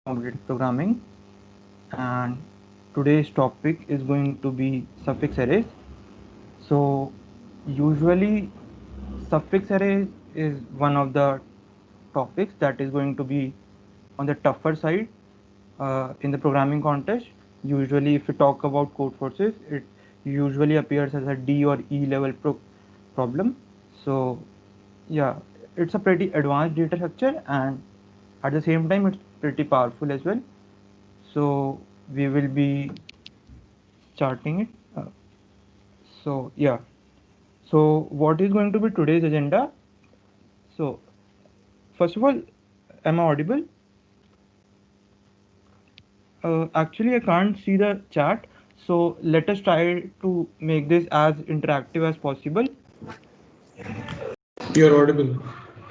Competitive Programming, and today's topic is going to be suffix arrays. So, usually, suffix arrays is one of the topics that is going to be on the tougher side in the programming context. Usually, if you talk about code forces, it usually appears as a D or E level problem. So, yeah, it's a pretty advanced data structure, and at the same time, it's pretty powerful as well. So we will be charting it. So yeah. So what is going to be today's agenda? So first of all, am I audible? Actually, I can't see the chat. So let us try to make this as interactive as possible. You're audible.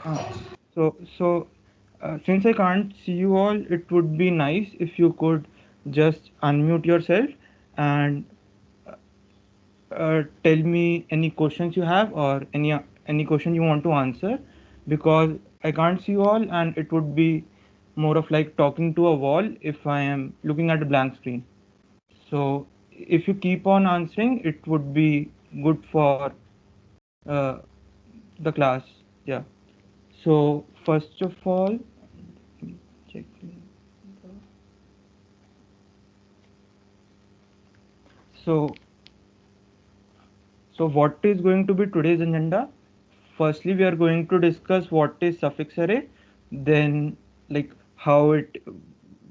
Uh, so since I can't see you all, it would be nice if you could just unmute yourself and tell me any questions you have or any question you want to answer, because I can't see you all and it would be more of like talking to a wall if I am looking at a blank screen. So if you keep on answering, it would be good for uh, the class. Yeah. So first of all, check. So So what is going to be today's agenda? Firstly, we are going to discuss what is suffix array, then like how it,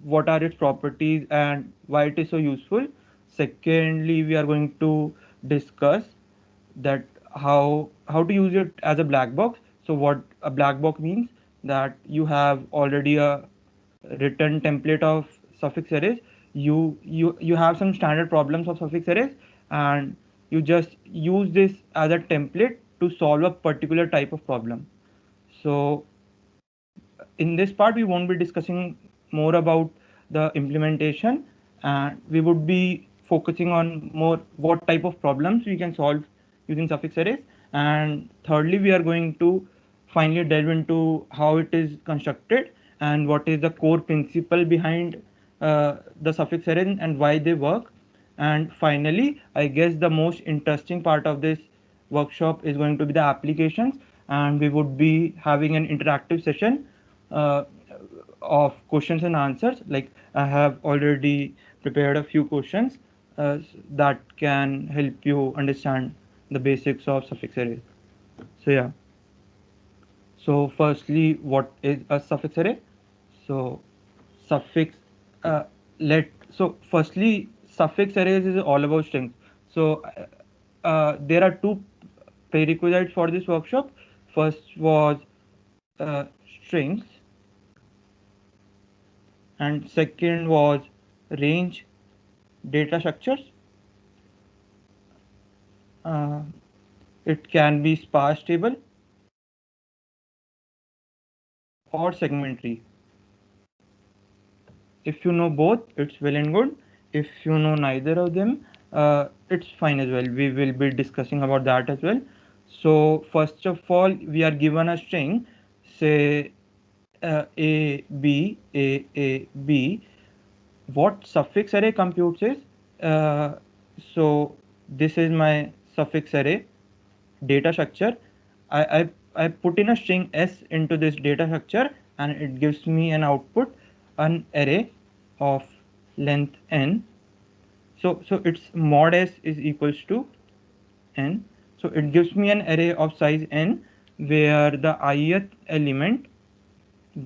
what are its properties and why it is so useful. Secondly, we are going to discuss that how to use it as a black box. So what a black box means, that you have already a written template of suffix arrays. You have some standard problems of suffix arrays, and you just use this as a template to solve a particular type of problem. So in this part we won't be discussing more about the implementation, and we would be focusing on more what type of problems we can solve using suffix arrays. And thirdly, we are going to finally delve into how it is constructed and what is the core principle behind the suffix arrays and why they work. And finally, I guess the most interesting part of this workshop is going to be the applications, and we would be having an interactive session uh, of questions and answers. Like I have already prepared a few questions that can help you understand the basics of suffix arrays. So yeah. So firstly, what is a suffix array? So suffix uh, let so firstly, suffix arrays is all about strings. So there are two prerequisites for this workshop. First was uh, strings, and second was range data structures. Uh, it can be sparse table or segment tree. If you know both, it's well and good. If you know neither of them, it's fine as well. We will be discussing about that as well. So first of all, we are given a string, say a b. What suffix array computes is, uh, so this is my suffix array data structure. I put in a string s into this data structure, and it gives me an output, an array of length n. So its mod s is equals to n. So it gives me an array of size n, where the ith element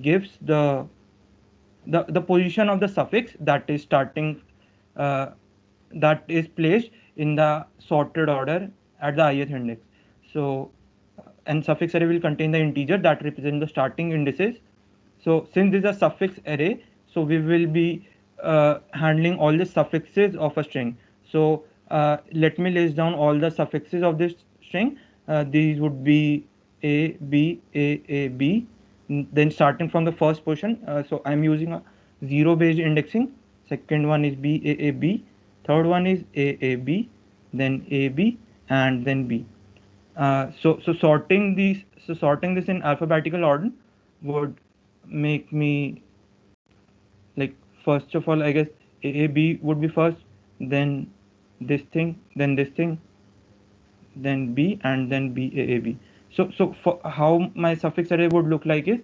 gives the position of the suffix that is starting, uh, that is placed in the sorted order at the ith index. So and suffix array will contain the integer that represent the starting indices. So since this is a suffix array, so we will be handling all the suffixes of a string. So let me list down all the suffixes of this string. These would be a b a b. Then starting from the first position, so I'm using a zero based indexing. Second one is b a b. Third one is a b, then a b, and then b. Sorting this in alphabetical order would make me like first of all, I guess AAB would be first, then this thing, then this thing, then B, and then BAAB. So for how my suffix array would look like is,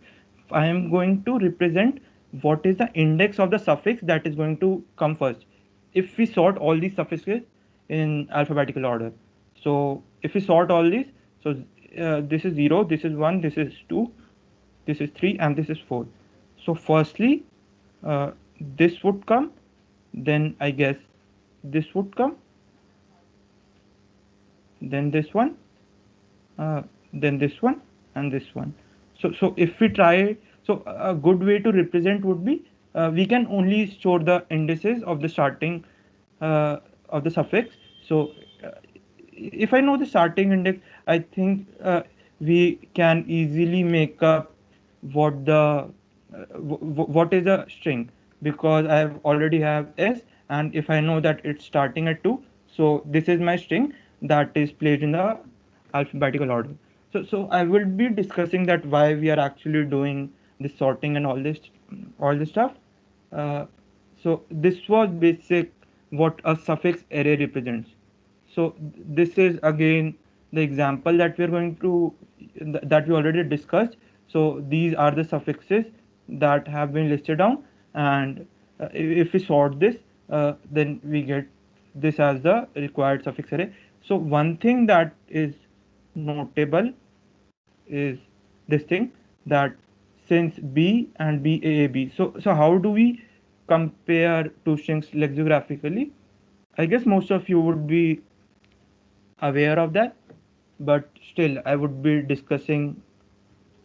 I am going to represent what is the index of the suffix that is going to come first. If we sort all these suffixes in alphabetical order, so if we sort all these, so this is 0, this is 1, this is 2, this is 3, and this is 4. So firstly, uh, this would come, then I guess this would come, then this one, then this one, and this one. So if we try, so a good way to represent would be, we can only store the indices of the starting of the suffix. So uh, if I know the starting index, I think we can easily make up what the what is a string, because I have already have s, and if I know that it's starting at 2, so this is my string that is placed in the alphabetical order. So I will be discussing that why we are actually doing this sorting and all this stuff. Uh, so this was basic what a suffix array represents. So this is again the example that we are going to that we already discussed. So these are the suffixes that have been listed down, and if we sort this, then we get this as the required suffix array. So one thing that is notable is this thing, that since B and BAAB, so how do we compare two strings lexicographically? I guess most of you would be aware of that, but still I would be discussing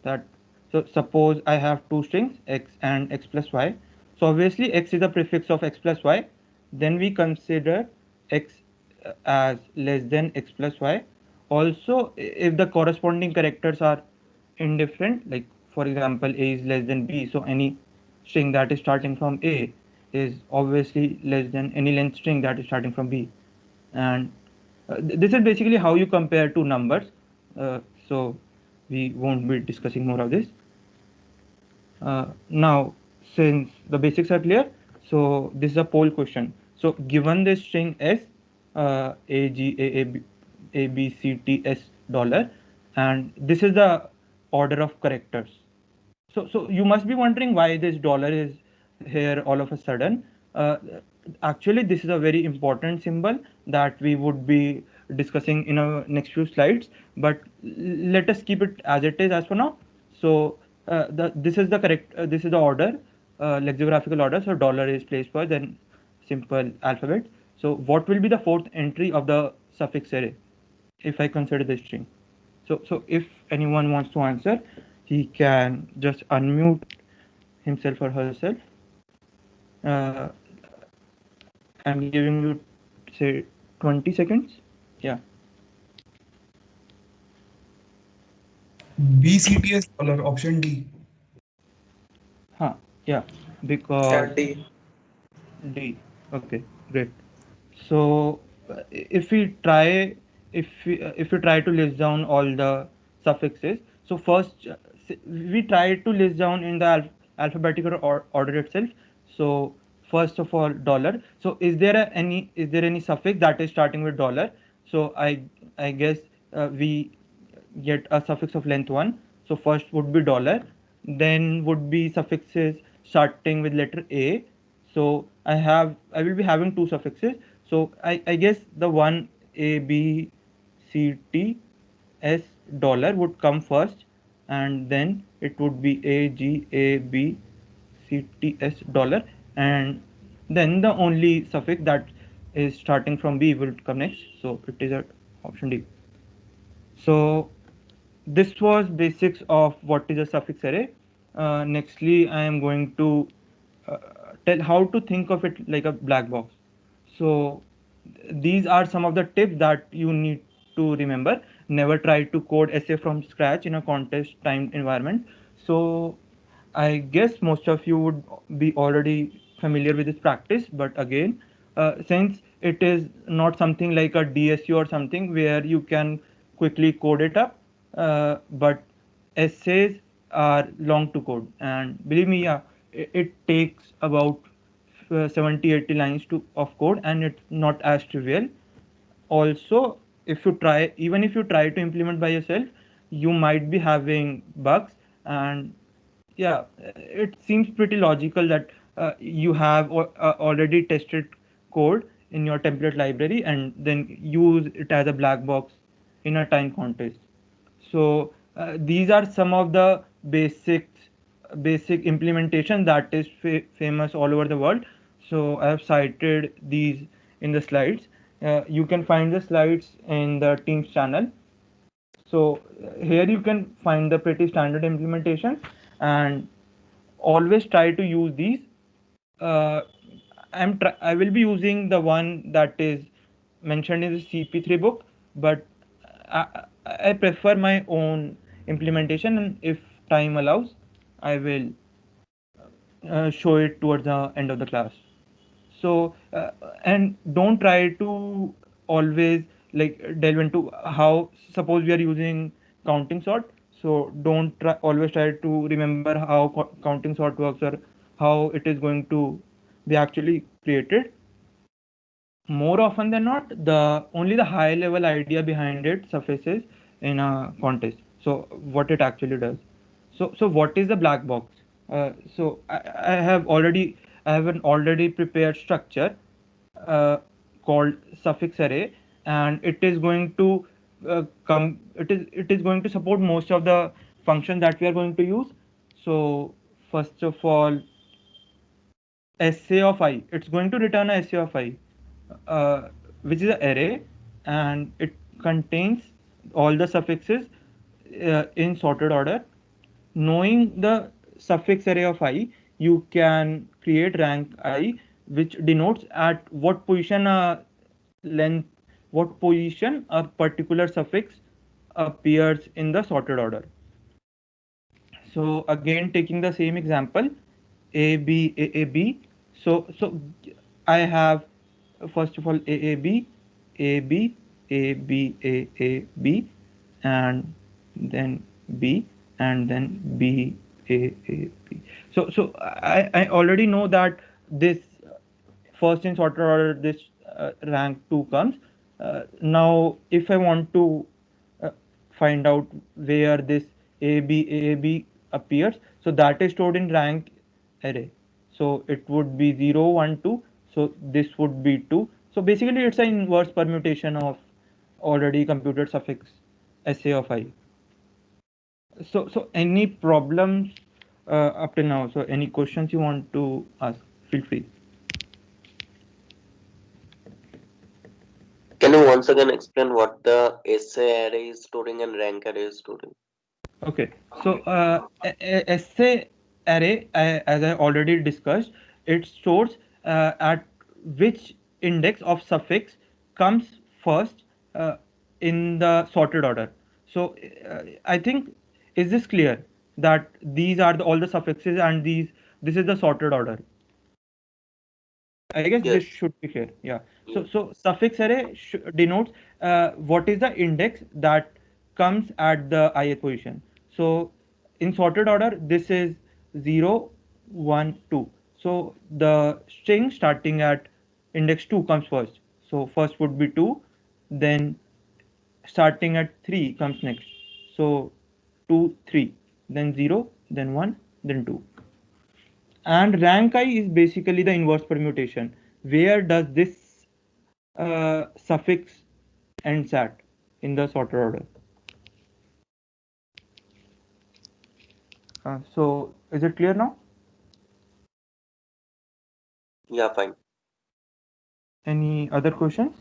that. So suppose I have two strings x and x plus y. So obviously x is the prefix of x plus y. Then we consider x as less than x plus y. Also, if the corresponding characters are indifferent, like for example a is less than b, so any string that is starting from a is obviously less than any length string that is starting from b. And this is basically how you compare two numbers. So we won't be discussing more of this. Now, since the basics are clear, so this is a poll question. So given this string s, a g a b c t s dollar, and this is the order of characters. So you must be wondering why this dollar is here all of a sudden. Uh, Actually, this is a very important symbol that we would be discussing in our next few slides. But let us keep it as it is as for now. So this is the correct. This is the order, lexicographical order. So dollar is placed first, then simple alphabet. So what will be the fourth entry of the suffix array if I consider this string? So if anyone wants to answer, he can just unmute himself or herself. Uh, I'm giving you say 20 seconds. Yeah. BCTS dollar option D. Huh. Yeah. Yeah, Because D. D. Okay. Great. So if we try, if we try to list down all the suffixes, so first we try to list down in the alphabetical order itself. So first of all, dollar. So is there any suffix that is starting with dollar? So I guess we get a suffix of length 1. So first would be dollar, then would be suffixes starting with letter A. So I will be having two suffixes. So I guess the one A B C T S dollar would come first, and then it would be A G A B C T S dollar, and then the only suffix that is starting from B will come next. So it is a option D. So this was basics of what is a suffix array. Nextly, I am going to uh, tell how to think of it like a black box. So these are some of the tips that you need to remember. Never try to code essay from scratch in a contest timed environment. So I guess most of you would be already familiar with this practice, but again, since it is not something like a DSU or something where you can quickly code it up, but essays are long to code, and believe me, yeah, it takes about 70-80 lines of code, and it's not as trivial. Also, if you try, even if you try to implement by yourself, you might be having bugs. And yeah, it seems pretty logical that you have already tested code in your template library and then use it as a black box in a time contest. So these are some of the basic implementation that is famous all over the world. So I have cited these in the slides. You can find the slides in the Teams channel. So here you can find the pretty standard implementation, and always try to use these. uh, I will be using the one that is mentioned in the CP3 book, but I prefer my own implementation, and if time allows, I will show it towards the end of the class. So and don't try to always like delve into how, suppose we are using counting sort, so don't always try to remember how counting sort works or how it is going to be actually created. More often than not, the only the high level idea behind it surfaces in a contest. So what it actually does. So what is the black box? So I have already, I have an already prepared structure uh, called suffix array, and it is going to it is going to support most of the functions that we are going to use. So first of all, SA of I, it's going to return a SA of I, which is an array, and it contains all the suffixes in sorted order. Knowing the suffix array of I, you can create rank I, which denotes at what position a length, what position a particular suffix appears in the sorted order. So again, taking the same example, A B A A B. So I have first of all A A B A B A B A A B, and then B, and then B A A B. So I already know that this first in sorted order this rank 2 comes. Now if I want to uh, find out where this AB appears, so that is stored in rank array. So it would be 0 1 2, so this would be 2. So basically it's an inverse permutation of already computed suffix SA of I. So any problems up till now? So any questions you want to ask, feel free. Can you once again explain what the essay array is storing and rank array is storing? Okay, so essay array, as I already discussed, it stores at which index of suffix comes first uh, in the sorted order. So I think, is this clear that these are all the suffixes, and this is the sorted order? I guess this Yes. should be clear. Yeah. So Yes. suffix array denotes what is the index that comes at the ith position. So in sorted order, this is 0, 1, 2. So the string starting at index 2 comes first. So first would be 2, then starting at 3 comes next. So 2, 3, then 0, then 1, then 2. And rank I is basically the inverse permutation. Where does this suffix ends at in the sorted order? So is it clear now? Yeah, fine. Any other questions?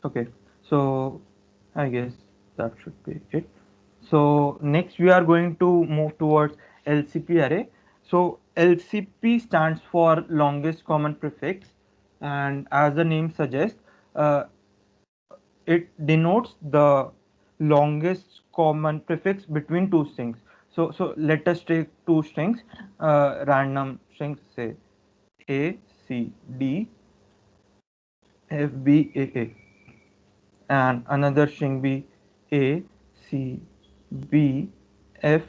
Okay, so I guess that should be it. So next we are going to move towards LCP array. So LCP stands for longest common prefix, and as the name suggests, uh, it denotes the longest common prefix between two strings. So let us take two strings, random strings, say A C D F B A A, and another string be A, C, B, F,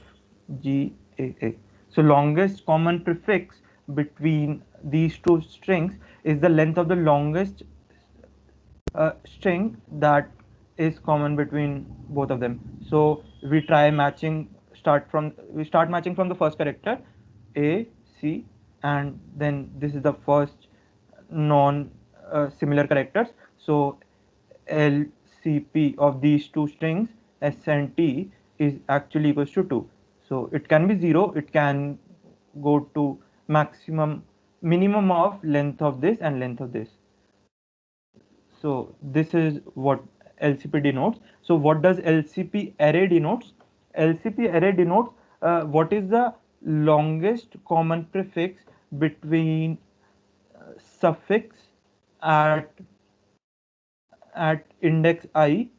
G, A. So longest common prefix between these two strings is the length of the longest string that is common between both of them. So we try matching, we start matching from the first character A, C, and then this is the first non similar characters. So LCP of these two strings S and T is actually equals to 2. So it can be 0, it can go to minimum of length of this and length of this. So this is what LCP denotes. So what does LCP array denotes? LCP array denotes what is the longest common prefix between suffix at index I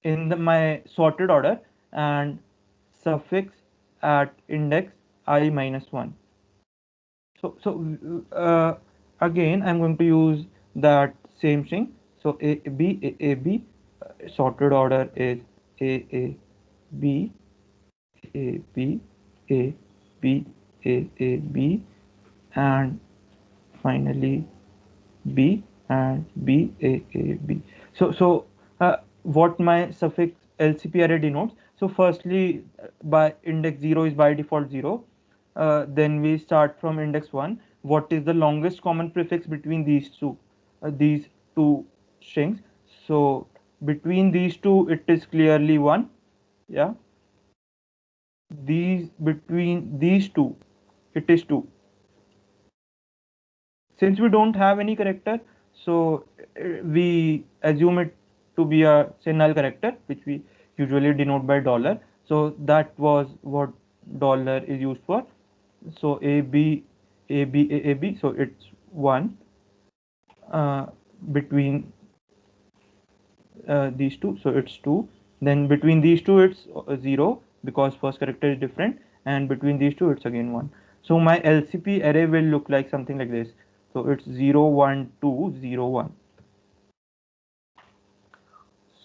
in my sorted order and suffix at index I minus 1. So again, I'm going to use that same string. So A B, sorted order is A B, A B, and finally B and B. So what my suffix LCP array denotes. So firstly, by index 0 is by default 0. Then we start from index 1. What is the longest common prefix between these two strings? So between these two, it is clearly 1. Yeah. Between these two, it is 2. Since we don't have any character, so we assume it to be a say null character, which we usually denote by dollar. So that was what dollar is used for. So A B, so it's 1 between these two, so it's 2. Then between these two it's 0 because first character is different, and between these two it's again 1. So my LCP array will look like something like this. So it's 0 1 2 0 1.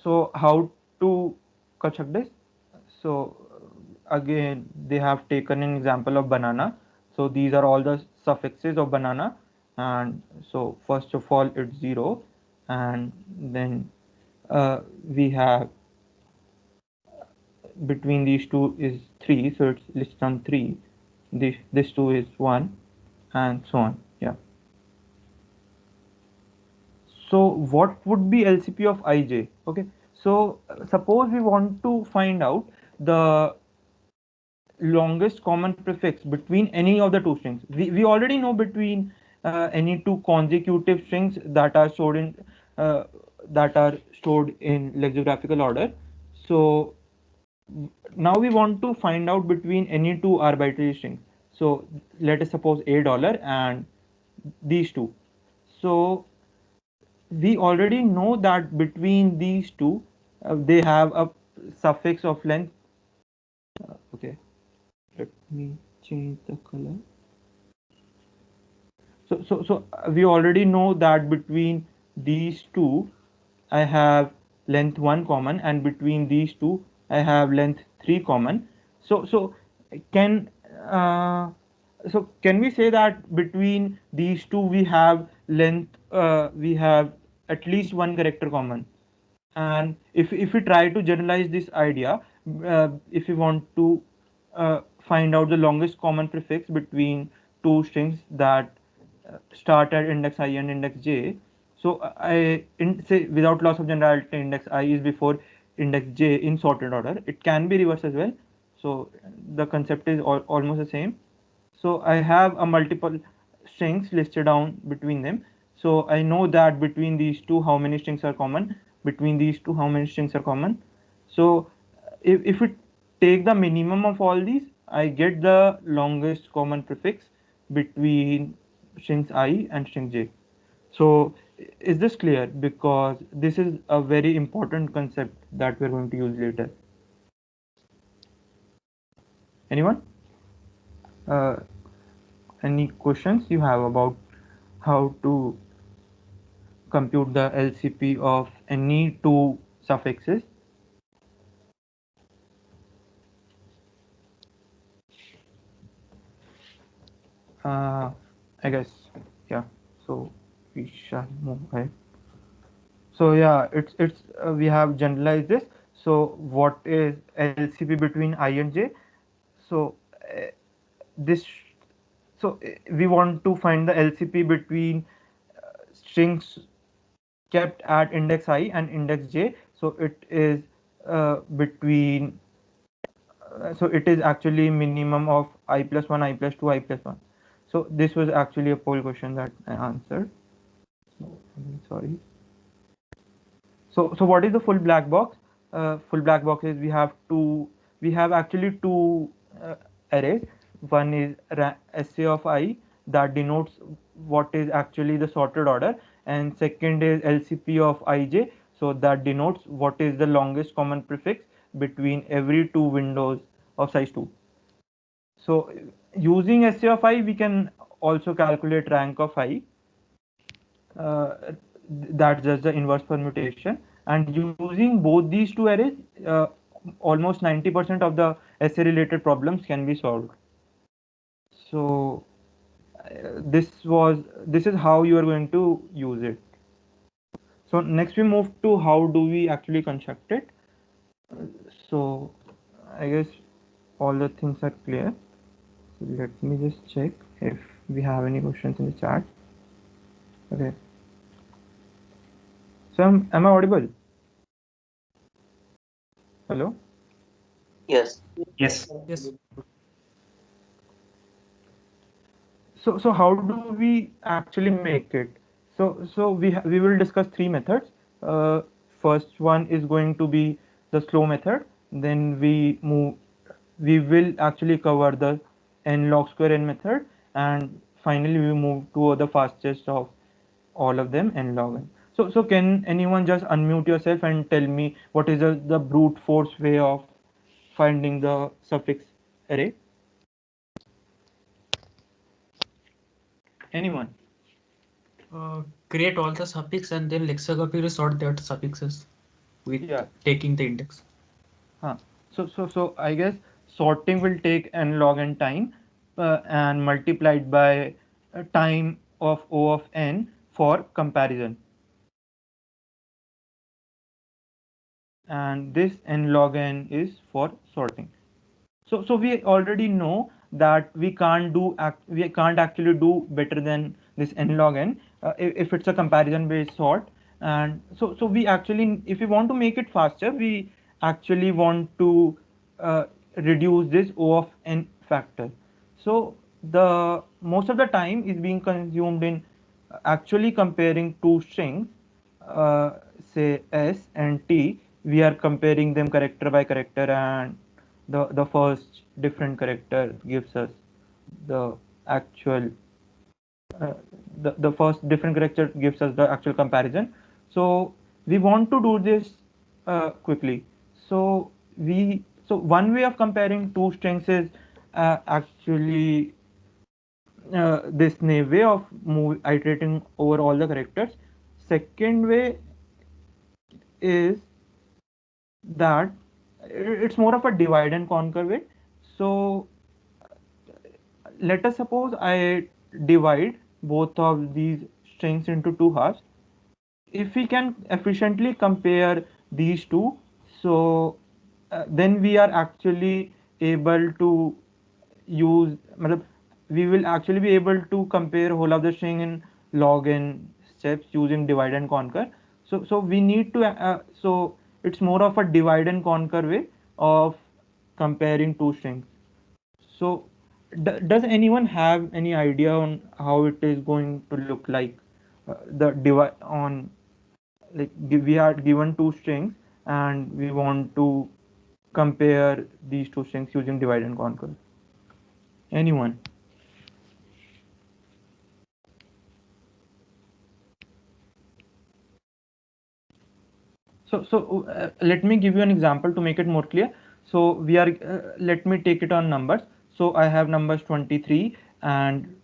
So how to construct this? So again, they have taken an example of banana. So these are all the suffixes of banana, and so first of all it's 0, and then we have between these two is 3, so it's listed on 3. This 2 is 1, and so on. Yeah. So what would be LCP of IJ? Okay, so suppose we want to find out the longest common prefix between any of the two strings. We already know between any two consecutive strings uh, that are stored in lexicographical order. So now we want to find out between any two arbitrary strings. So let us suppose $, and these two. So we already know that between these two, they have a suffix of length. Okay, let me change the color. So we already know that between these two, I have length 1 common, and between these two, I have length 3 common. So can uh, can we say that between these two we have at least one character common? And if we try to generalize this idea, if we want to find out the longest common prefix between two strings that start at index I and index j, so say without loss of generality, index I is before index j in sorted order. It can be reversed as well. So the concept is almost the same. So I have a multiple strings listed down between them. So I know that between these two how many strings are common, between these two how many strings are common. So if we take the minimum of all these, I get the longest common prefix between strings I and string j. So is this clear? Because this is a very important concept that we're going to use later. Anyone? Any questions you have about how to compute the LCP of any two suffixes? I guess, yeah. So we shall move ahead. So yeah, we have generalized this. So what is LCP between I and J? So this we want to find the LCP between strings kept at index I and index J. So it is between so it is actually minimum of I plus 1, I plus 2, I plus 1. So this was actually a poll question that I answered. So, I'm sorry. So what is the full black box? Full black box is we have actually two arrays. One is SA of I that denotes what is actually the sorted order, and second is LCP of IJ, so that denotes what is the longest common prefix between every two windows of size 2. So using SA of I, we can also calculate rank of I. Uh, that's just the inverse permutation. And using both these two arrays, uh, almost 90% of the essay related problems can be solved. So this is how you are going to use it. So next we move to how do we actually construct it. So I guess all the things are clear. So let me just check if we have any questions in the chat. Okay. So am I audible? Hello? Yes. Yes. Yes. So how do we actually make it? So we will discuss three methods. First one is going to be the slow method. Then we will actually cover the n log square n method, and finally we move to the fastest of all of them, n log n. So can anyone just unmute yourself and tell me what is the brute force way of finding the suffix array? Anyone? Create all the suffix and then lexicography sort that suffixes with Yeah. taking the index. Huh. So I guess sorting will take n log n time and multiplied by time of O of n for comparison. And this n log n is for sorting. So we already know that we can't actually do better than this n log n if it's a comparison based sort. And so we actually, if we want to make it faster, we actually want to uh, reduce this O of n factor. So the most of the time is being consumed in actually comparing two strings, uh, say S and T. We are comparing them character by character, and the first different character gives us the actual the first different character gives us the actual comparison. So we want to do this quickly. So one way of comparing two strings is actually this way of iterating over all the characters. Second way is that it's more of a divide and conquer way. So let us suppose I divide both of these strings into two halves. If we can efficiently compare these two, so then we are actually able to use matlab, we will actually be able to compare whole of the string in log n steps using divide and conquer. So we need to so it's more of a divide and conquer way of comparing two strings. So, does anyone have any idea on how it is going to look like? The divide on like we are given two strings and we want to compare these two strings using divide and conquer. Anyone? So let me give you an example to make it more clear. So let me take it on numbers. So I have numbers 23 and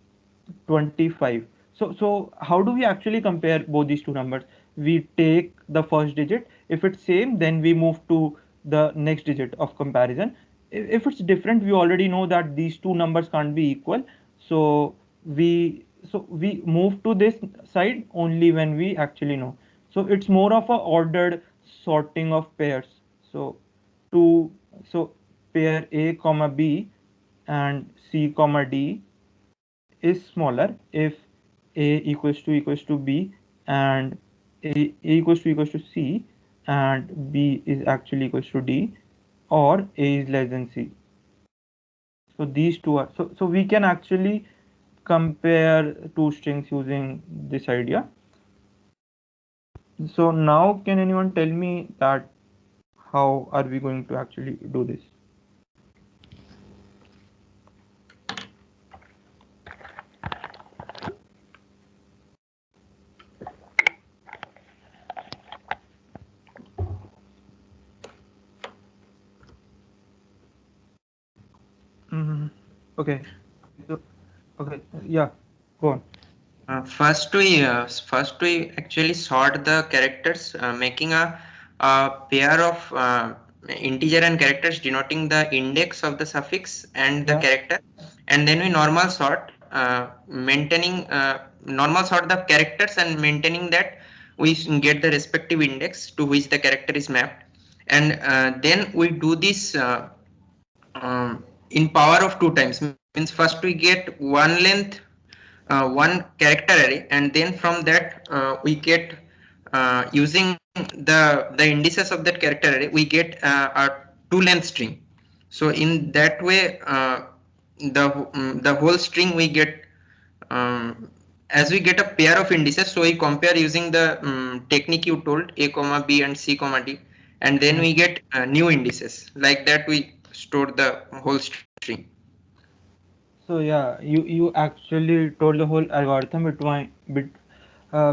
25. So how do we actually compare both these two numbers? We take the first digit. If it's same, then we move to the next digit of comparison. If it's different, we already know that these two numbers can't be equal. So we move to this side only when we actually know. So it's more of a ordered sorting of pairs. So to so pair A comma B and C comma D is smaller if A equals to B and A equals to C and B is actually equals to D, or A is less than C. So these two are so we can actually compare two strings using this idea. So now can anyone tell me that how are we going to actually do this? Mhm. Okay. So, okay. Yeah. Go on. First we actually sort the characters, making a pair of integer and characters denoting the index of the suffix and the Yeah. character, and then we normal sort, maintaining normal sort the characters and maintaining that we get the respective index to which the character is mapped, and then we do this in power of 2 times. Means first we get one length, one character array, and then from that we get, using the indices of that character array, we get a 2 length string. So in that way, the whole string we get, as we get a pair of indices, so we compare using the technique you told, A comma B and C comma D, and then we get new indices. Like that we store the whole string. So yeah, you actually told the whole algorithm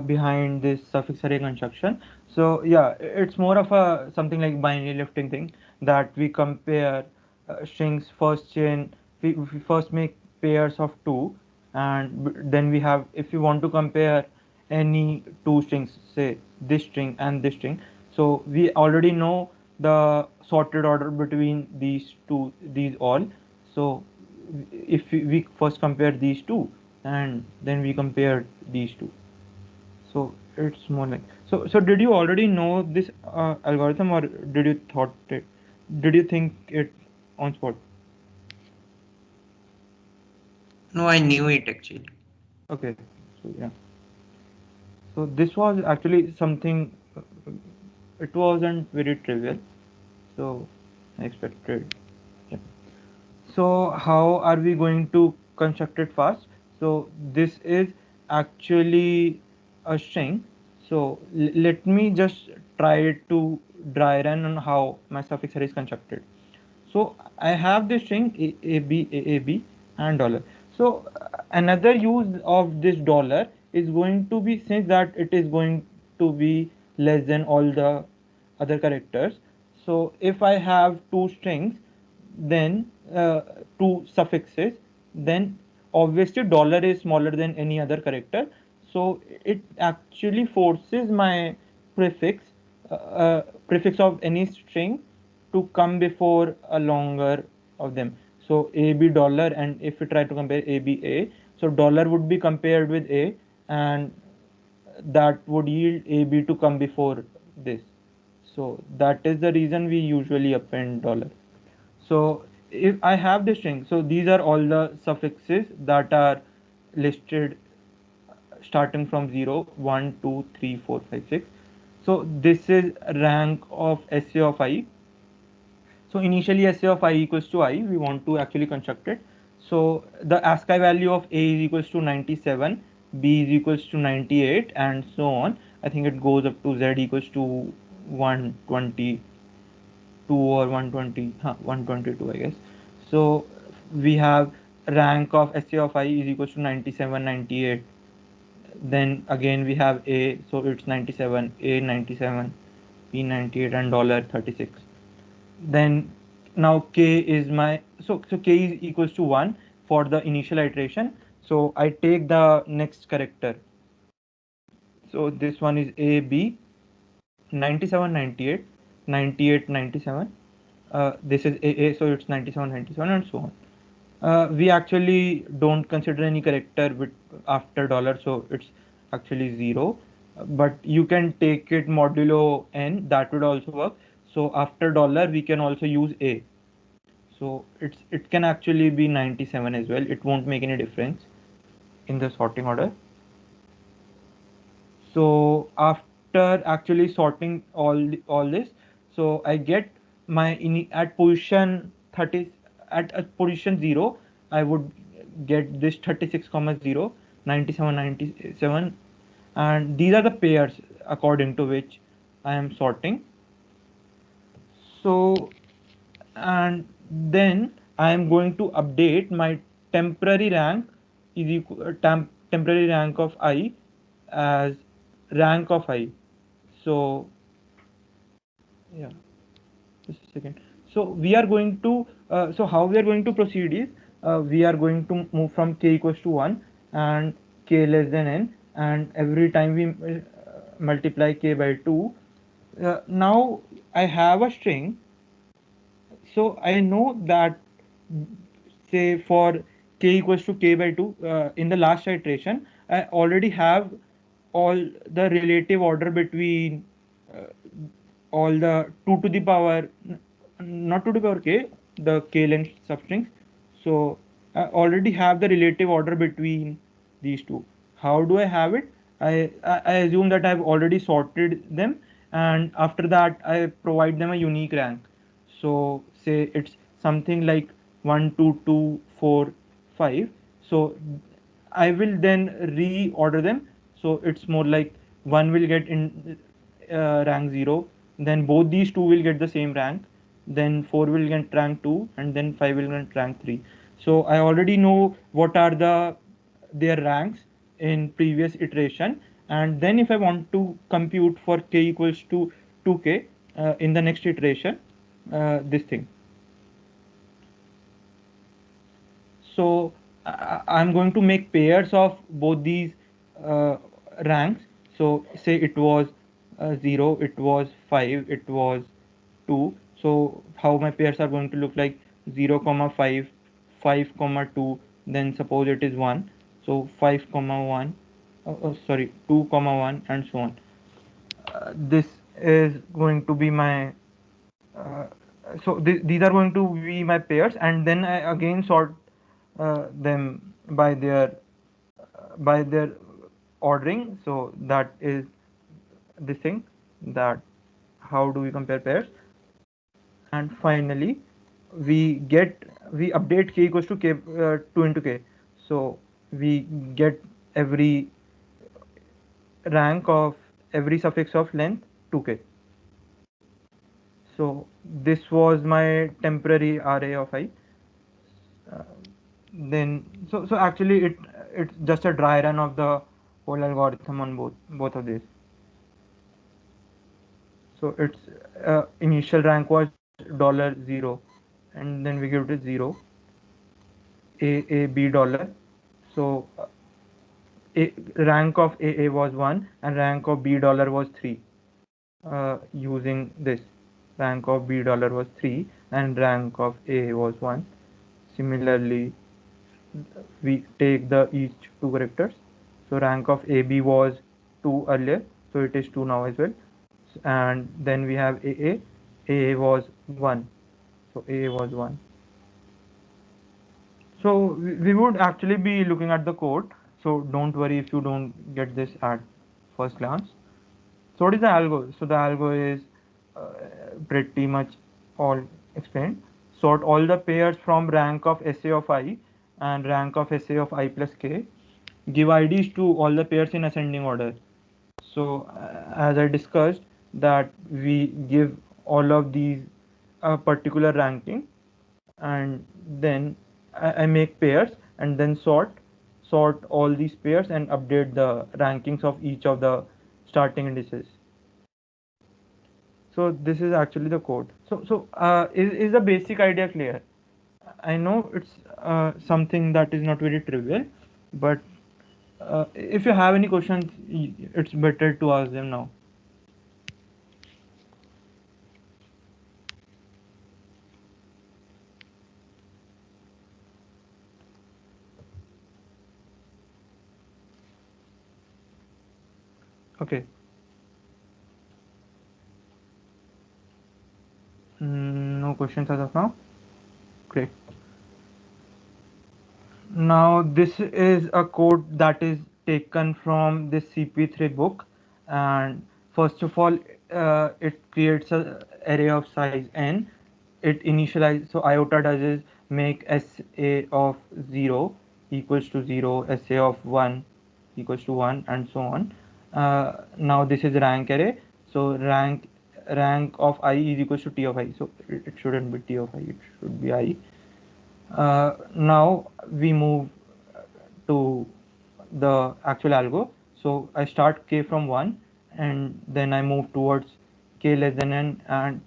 behind this suffix array construction. So yeah, it's more of a something like binary lifting thing, that we compare strings first chain. We first make pairs of two, and then we have, if you want to compare any two strings, say this string and this string. So we already know the sorted order between these two, these all. So if we first compare these two and then we compare these two, so it's more like, so did you already know this algorithm, or did you think it on spot? No, I knew it actually. Okay. So yeah, so this was actually something, it wasn't very trivial, so I expected. Yeah. So how are we going to construct it fast? So this is actually a string. So let me just try to dry run on how my suffix array is constructed. So I have this string A, and dollar. So another use of this dollar is going to be, since that it is going to be less than all the other characters. So if I have two strings, then two suffixes, then obviously dollar is smaller than any other character. So it actually forces my prefix prefix of any string to come before a longer of them. So AB dollar, and if we try to compare ABA, so dollar would be compared with A, and that would yield AB to come before this. So that is the reason we usually append dollar. So if I have the string, so these are all the suffixes that are listed starting from 0, 1, 2, 3, 4, 5, 6. So this is rank of SA of I. So initially SA of I equals to I, we want to actually construct it. So the ASCII value of A is equals to 97, B is equals to 98, and so on. I think it goes up to Z equals to 122 or 120, 122 I guess. So we have rank of SA of I is equals to 97, 98. Then again we have A, so it's 97, A 97, B 98, and dollar 36. Then now K is my, so K is equals to 1 for the initial iteration. So I take the next character. So this one is A, B, 97, 98, 98, 97. This is A, so it's 97, 97, and so on. We actually don't consider any character with after dollar, so it's actually 0. But you can take it modulo n, that would also work. So after dollar, we can also use a. So it can actually be 97 as well. It won't make any difference in the sorting order. So after actually sorting all this, so I get my at position 30, at position 0, I would get this 36 comma 0, 97, 97, and these are the pairs according to which I am sorting. So, and then I am going to update my temporary rank is equal temporary rank of I as rank of I. So yeah, just a second. So we are going to so how we are going to proceed is we are going to move from k equals to 1 and k less than n, and every time we multiply k by 2. Now I have a string, so I know that, say for k equals to k by 2, in the last iteration I already have all the relative order between uh, all the 2 to the power, not 2 to the power k, the k length substrings. So I already have the relative order between these two. How do I have it? I assume that I've already sorted them, and after that I provide them a unique rank. So say it's something like 1 2 2 4 5. So I will then reorder them. So it's more like one will get in rank 0, then both these two will get the same rank, then 4 will get rank 2, and then 5 will get rank 3. So I already know what are their ranks in previous iteration, and then if I want to compute for k equals to 2k in the next iteration, this thing. So I'm going to make pairs of both these uh, ranks. So say it was 0, it was 5, it was 2. So how my pairs are going to look like: 0 comma 5, 5 comma 2, then suppose it is 1, so 5 comma 1, sorry, 2 comma 1, and so on. This is going to be my uh, so these are going to be my pairs, and then I again sort them by their ordering. So that is this thing, that how do we compare pairs. And finally we update k equals to k 2 into k. So we get every rank of every suffix of length 2k. So this was my temporary array of I. Uh, then so actually it's just a dry run of the whole algorithm on both of these. So its initial rank was $0, and then we give it 0, a b dollar. So rank of a was 1 and rank of b dollar was 3. Using this, rank of b dollar was 3 and rank of a was 1. Similarly, we take the each two characters. So rank of AB was 2 earlier, so it is 2 now as well. And then we have AA. AA was 1, so AA was 1. So we would actually be looking at the code, so don't worry if you don't get this at first glance. So what is the algo? So the algo is pretty much all explained. Sort all the pairs from rank of SA of I and rank of SA of I plus k. Give IDs to all the pairs in ascending order. So as I discussed, that we give all of these a particular ranking, and then I make pairs and then sort all these pairs and update the rankings of each of the starting indices. So this is actually the code. So is the basic idea clear? I know it's something that is not very trivial, but if you have any questions, it's better to ask them now. Okay. No questions as of now. Great. Now this is a code that is taken from this CP3 book, and first of all, it creates a array of size n. It initializes, so iota does is make SA of 0 equals to 0, SA of 1 equals to 1, and so on. Now this is rank array, so rank of I is equals to T of I, so it shouldn't be T of I, it should be I. Now we move to the actual algo. So I start k from 1 and then I move towards k less than n, and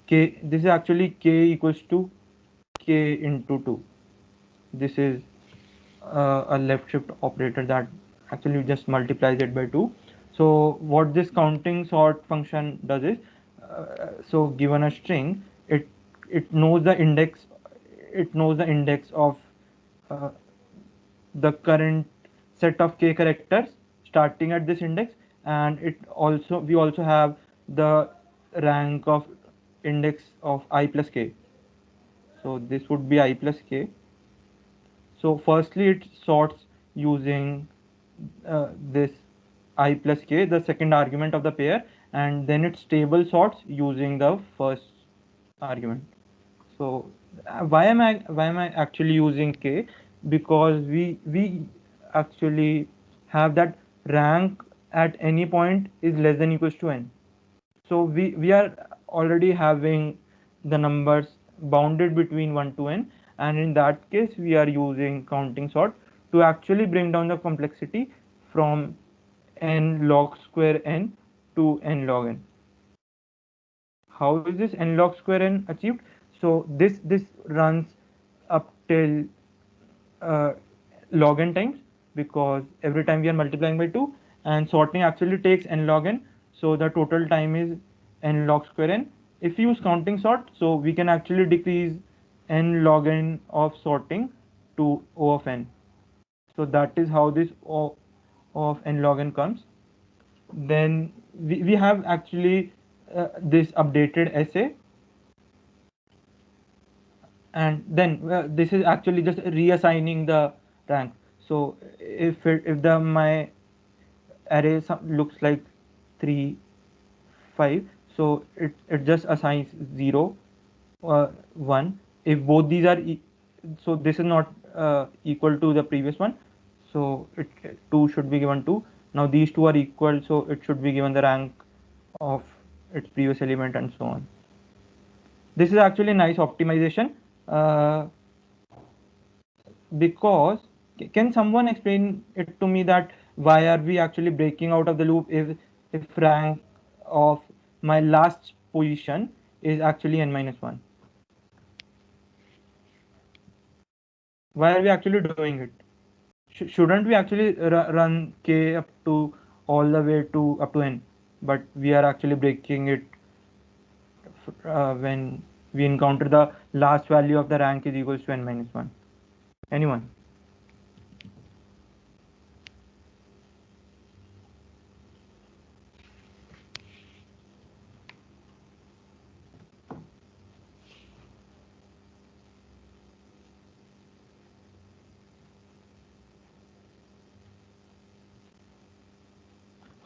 k, this is actually k equals to k into 2. This is a left shift operator that actually just multiplies it by 2. So what this counting sort function does is, so given a string, it knows the index, of uh, the current set of k characters starting at this index, and we also have the rank of index of I plus k. So this would be I plus k. So firstly it sorts using this I plus k, the second argument of the pair, and then it stable sorts using the first argument. So why am I actually using k? Because we actually have that rank at any point is less than equals to n. So we are already having the numbers bounded between 1 to n, and in that case we are using counting sort to actually bring down the complexity from n log square n to n log n. How is this n log square n achieved? So this runs up till uh, log n times, because every time we are multiplying by 2, and sorting actually takes n log n, so the total time is n log square n. If you use counting sort, so we can actually decrease n log n of sorting to O of n. So that is how this O of n log n comes. Then we have actually this updated SA, and then this is actually just reassigning the rank. So if the my array looks like 3 5, so it just assigns 0 1. If both these are so this is not equal to the previous one, so 2 should be given 2. Now these two are equal, so it should be given the rank of its previous element, and so on. This is actually a nice optimization, uh, because can someone explain it to me that why are we actually breaking out of the loop if rank of my last position is actually n minus 1? Why are we actually doing it? Shouldn't we actually run k up to all the way to up to n, but we are actually breaking it when we encounter the last value of the rank is equals to n minus 1? Anyone?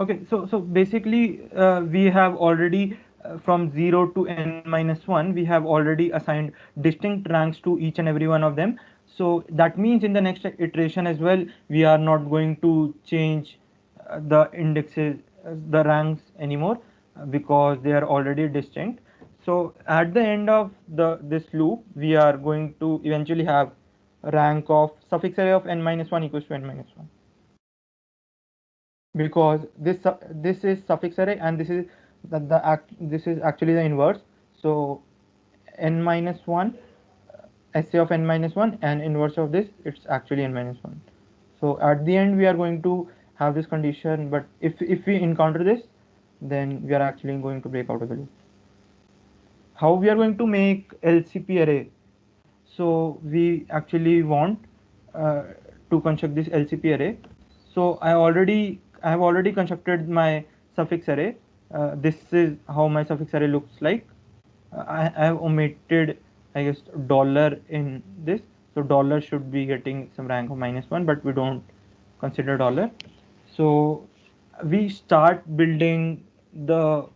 Okay, so basically we have already from 0 to n minus 1, we have already assigned distinct ranks to each and every one of them. So that means in the next iteration as well, we are not going to change the indexes, the ranks anymore, because they are already distinct. So at the end of this loop, we are going to eventually have a rank of suffix array of n minus 1 equals to n minus 1, because this is suffix array, and this is this is actually the inverse. So n minus 1, SA of n minus 1, and inverse of this, it's actually n minus 1. So at the end we are going to have this condition, but if we encounter this, then we are actually going to break out of the loop. How we are going to make LCP array? So we actually want to construct this LCP array. So I have already constructed my suffix array. This is how my suffix array looks like. I have omitted, I guess, dollar in this. So dollar should be getting some rank of -1, but we don't consider dollar. So we start building the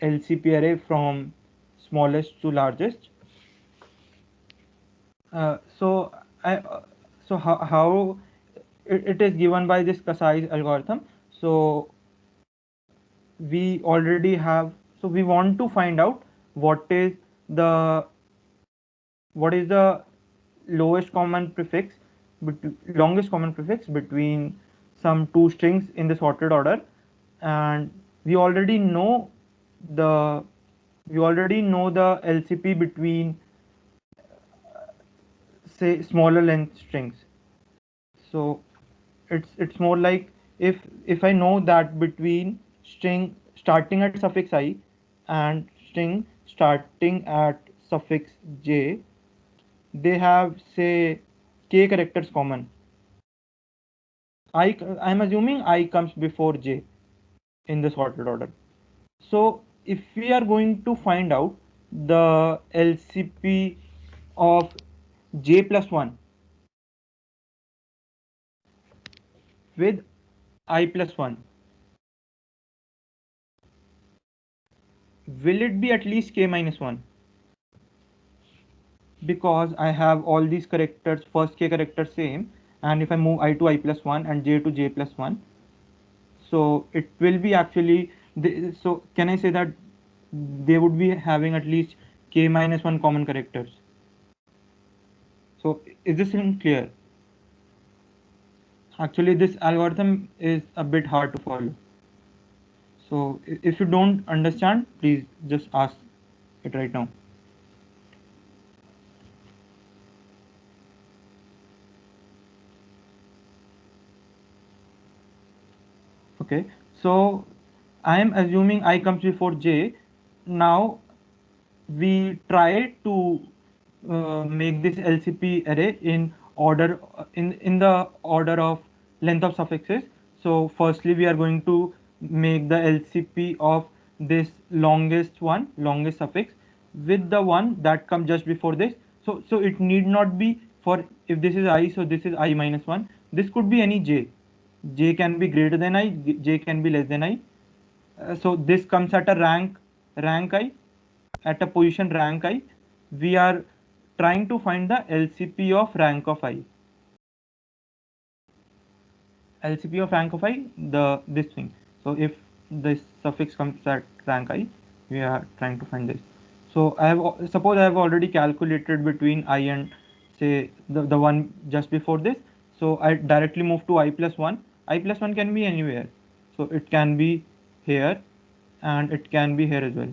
LCP array from smallest to largest. So how it is given by this Kasai's algorithm. So we already have, so we want to find out what is the lowest common prefix, longest common prefix between some two strings in the sorted order, and we already know the LCP between say smaller length strings. So it's more like, if I know that between string starting at suffix I and string starting at suffix j, they have say k characters common. I'm assuming I comes before j in the sorted order. So if we are going to find out the LCP of j plus 1 with I plus 1, will it be at least k minus 1? Because I have all these characters, first k characters same, and if I move I to I plus 1 and j to j plus 1, so it will be actually, so can I say that they would be having at least k minus 1 common characters? So is this thing clear? Actually, this algorithm is a bit hard to follow. So if you don't understand, please just ask it right now. Okay, so I am assuming I comes before j. Now we try to make this LCP array in order, in the order of length of suffixes. So firstly we are going to make the LCP of this longest suffix with the one that comes just before this. So it need not be, for if this is I, so this is I minus 1. This could be any j. J can be greater than I, j can be less than I. So this comes at a rank I, at a position rank I. We are trying to find the LCP of rank of I. LCP of rank of I, this thing. So if this suffix comes at rank I, we are trying to find this. So suppose I have already calculated between I and say the one just before this. So I directly move to I plus 1. I plus 1 can be anywhere. So it can be here and it can be here as well.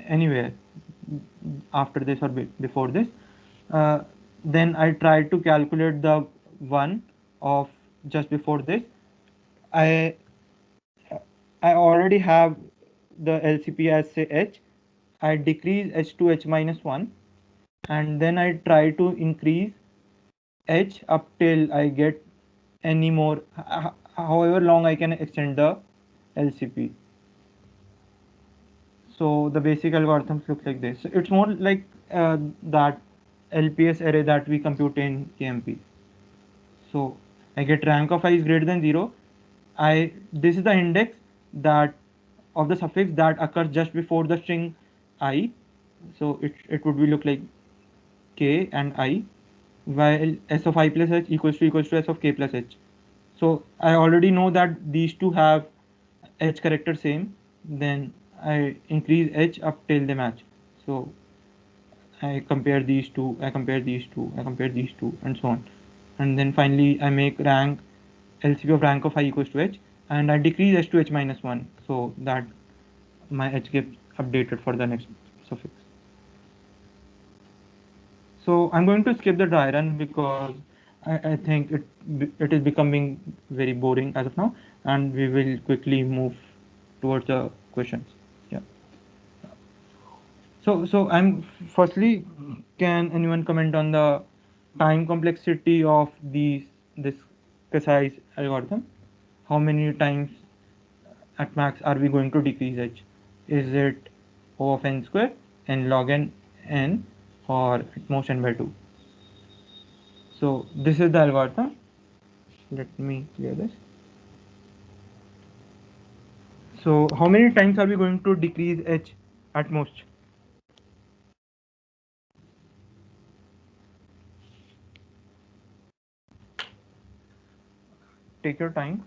Anywhere after this or before this. Then I try to calculate the one of just before this. I already have the LCP as say h. I decrease h to h minus 1, and then I try to increase h up till I get any more, however long I can extend the LCP. So the basic algorithms look like this. So it's more like that LPS array that we compute in KMP. So I get rank of I is greater than 0. This is the index that of the suffix that occurs just before the string I. So it would be look like k and I, while s of I plus h equals to s of k plus h. So I already know that these two have h character same. Then I increase h up till they match. So I compare these two, I compare these two, I compare these two, and so on. And then finally I make rank LCP of rank of I equals to h, and I decrease h to h minus 1, so that my h gets updated for the next suffix. So I'm going to skip the dry run because I think it is becoming very boring as of now, and we will quickly move towards the questions. Yeah. So I'm firstly, can anyone comment on the time complexity of this Kasai's algorithm? How many times at max are we going to decrease h? Is it O of n square, n log n, or at most n by 2? So this is the algorithm. Let me clear this. So how many times are we going to decrease h at most? Take your time.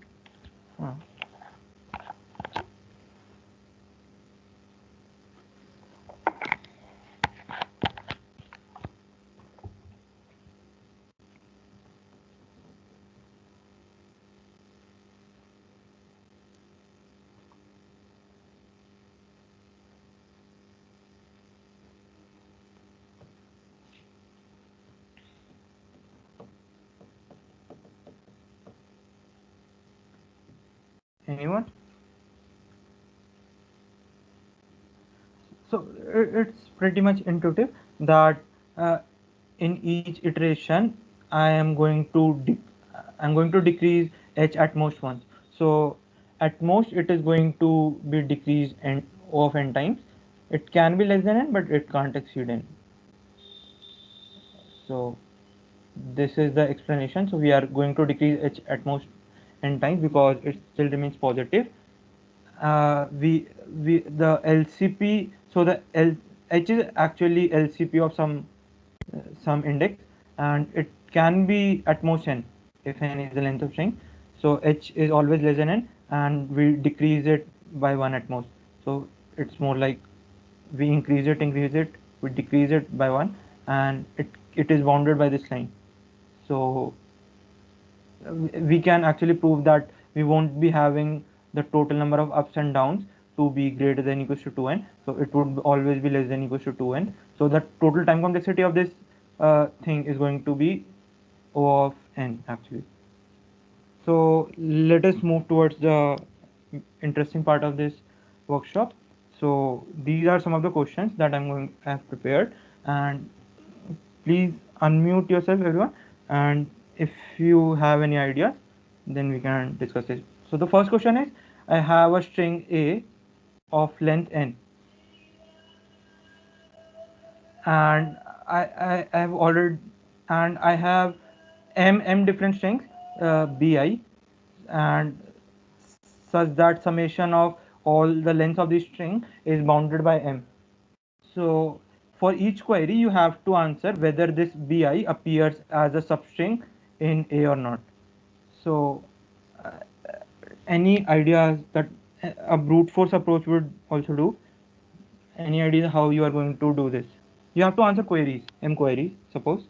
Anyone? So it's pretty much intuitive that in each iteration I'm going to decrease h at most once. So at most it is going to be decreased n O of n times. It can be less than n, but it can't exceed n. So this is the explanation. So we are going to decrease h at most n times because it still remains positive. We the LCP, so the h is actually LCP of some index, and it can be at most n if n is the length of string. So h is always less than n, and we decrease it by 1 at most. So it's more like we increase it, we decrease it by 1, and it is bounded by this line. So we can actually prove that we won't be having the total number of ups and downs to be greater than equals to 2n. So it would always be less than equals to 2n. So the total time complexity of this thing is going to be O of n actually. So let us move towards the interesting part of this workshop. So these are some of the questions that I have prepared, and please unmute yourself everyone, and if you have any ideas then we can discuss it. So the first question is, I have a string a of length n, and I have ordered, and I have m different strings bi, and such that summation of all the length of the string is bounded by m. So for each query you have to answer whether this bi appears as a substring in a or not. So uh, any ideas that a brute force approach would also do? Any idea how you are going to do this? You have to answer queries, m queries, suppose.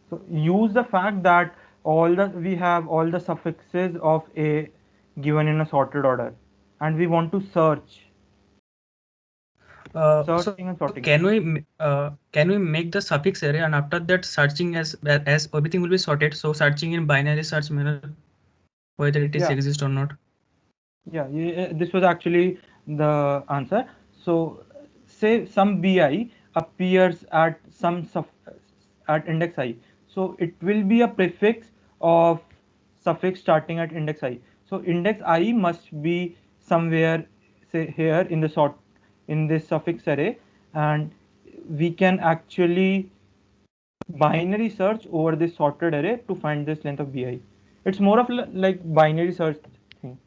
So use the fact that we have all the suffixes of a given in a sorted order, and we want to search. So Searching and sorting. can we make the suffix array, and after that searching as everything will be sorted, so searching in binary search manner whether it is Yeah. exist or not? Yeah, this was actually the answer. So say some bi appears at at index I, so it will be a prefix of suffix starting at index I. So index I must be somewhere, say here in the in this suffix array, and we can actually binary search over this sorted array to find this length of bi. It's more of like binary search thing.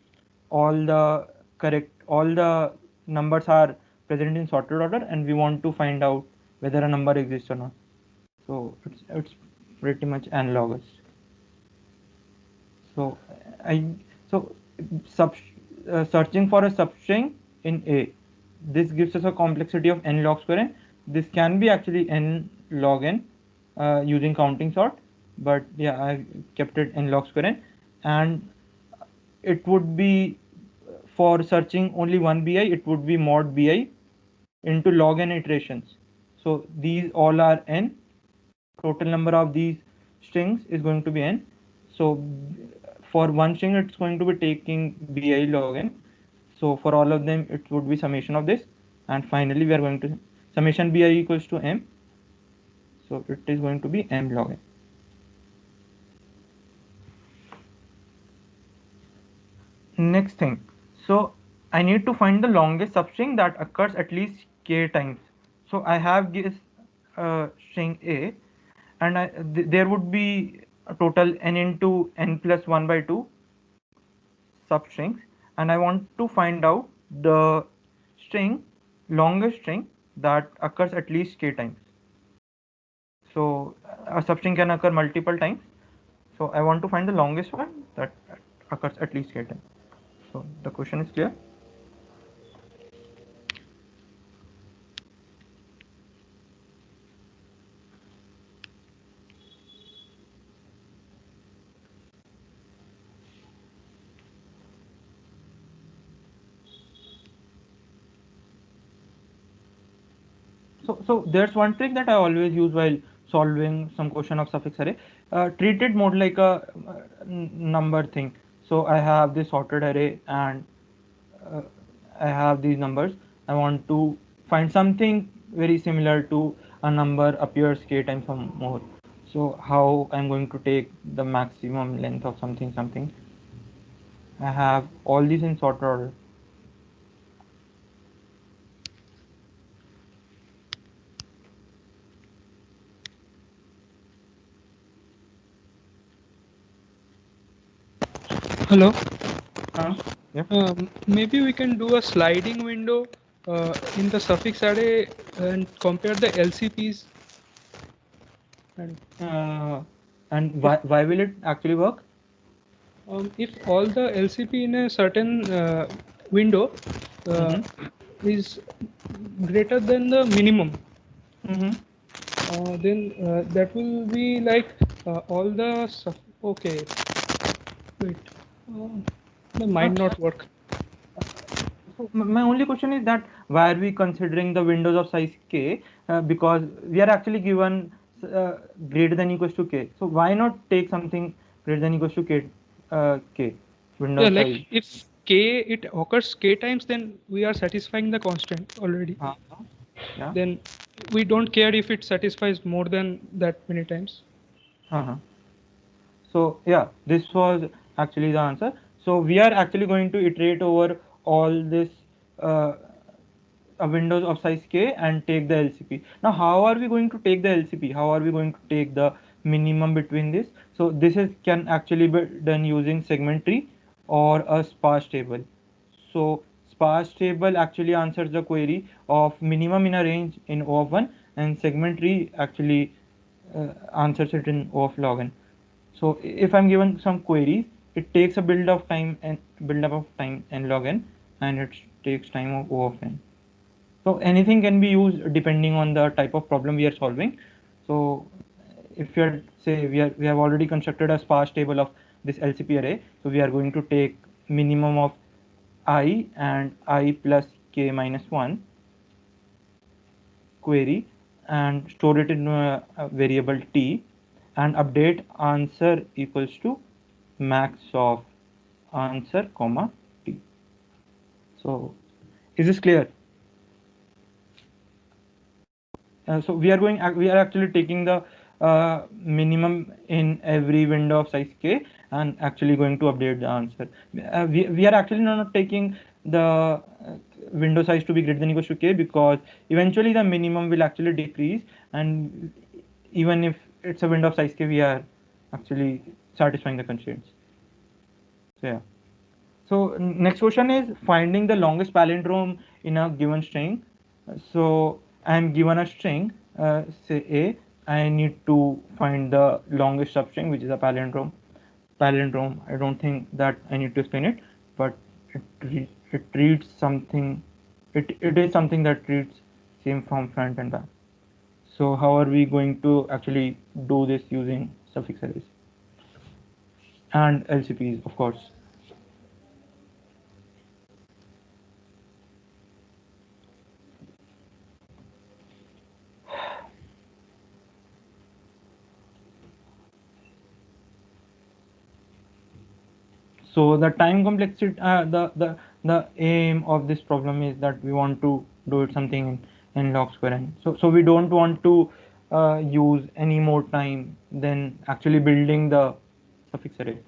All the numbers are present in sorted order, and we want to find out whether a number exists or not. So it's pretty much analogous. So I so sub, searching for a substring in A, this gives us a complexity of n log square n. This can be actually n log n using counting sort, but yeah, I kept it n log square n, and it would be for searching only one bi, it would be mod bi into log n iterations. So these all are n. Total number of these strings is going to be n. So for one string it's going to be taking bi log n. So for all of them it would be summation of this, and finally we are going to summation bi equals to m. So it is going to be m log n. Next thing, so I need to find the longest substring that occurs at least k times. So I have this string a, and there would be a total n into n plus 1 by 2 substrings, and I want to find out the longest string that occurs at least k times. So a substring can occur multiple times. So I want to find the longest one that occurs at least k times. So the question is clear. So there's one trick that I always use while solving some question of suffix array. Treat it more like a number thing. So I have this sorted array, and I have these numbers. I want to find something very similar to a number appears k times or more. So how I'm going to take the maximum length of something. I have all these in sorted order. Hello. Yeah. Maybe we can do a sliding window in the suffix array and compare the LCPs. And why will it actually work? If all the LCP in a certain window is greater than the minimum, then that will be like all the okay. Wait, that might not work. So my only question is that why are we considering the windows of size k? Because we are actually given greater than equals to k. So why not take something greater than equals to k? K window Yeah, size. like if k it occurs k times, then we are satisfying the constant already. Yeah. Then we don't care if it satisfies more than that many times. So yeah, this was actually the answer. So we are actually going to iterate over all this windows of size k and take the LCP. Now how are we going to take the LCP? How are we going to take the minimum between this? So this can actually be done using segment tree or a sparse table. So sparse table actually answers the query of minimum in a range in O of 1, and segment tree actually answers it in O of log n. So if I'm given some queries, it takes a build up of time n log n, and it takes time of O of n. So anything can be used depending on the type of problem we are solving. So if we are say we have already constructed a sparse table of this LCP array, so we are going to take minimum of I and I plus k minus 1 query and store it in a variable t, and update answer equals to max of answer comma t. So is this clear? So we are actually taking the minimum in every window of size k and actually going to update the answer. We are actually not taking the window size to be greater than equals to k, because eventually the minimum will actually decrease, and even if it's a window of size k, we are actually satisfying the constraints. So yeah. So next question is finding the longest palindrome in a given string. So I am given a string, say a. I need to find the longest substring, which is a palindrome. Palindrome. I don't think that I need to explain it, but it reads something. It is something that reads same from front and back. So how are we going to actually do this using suffix arrays and LCPs, of course? So the time complexity, the aim of this problem is that we want to do it something in n log square n. So we don't want to use any more time than actually building the suffix array.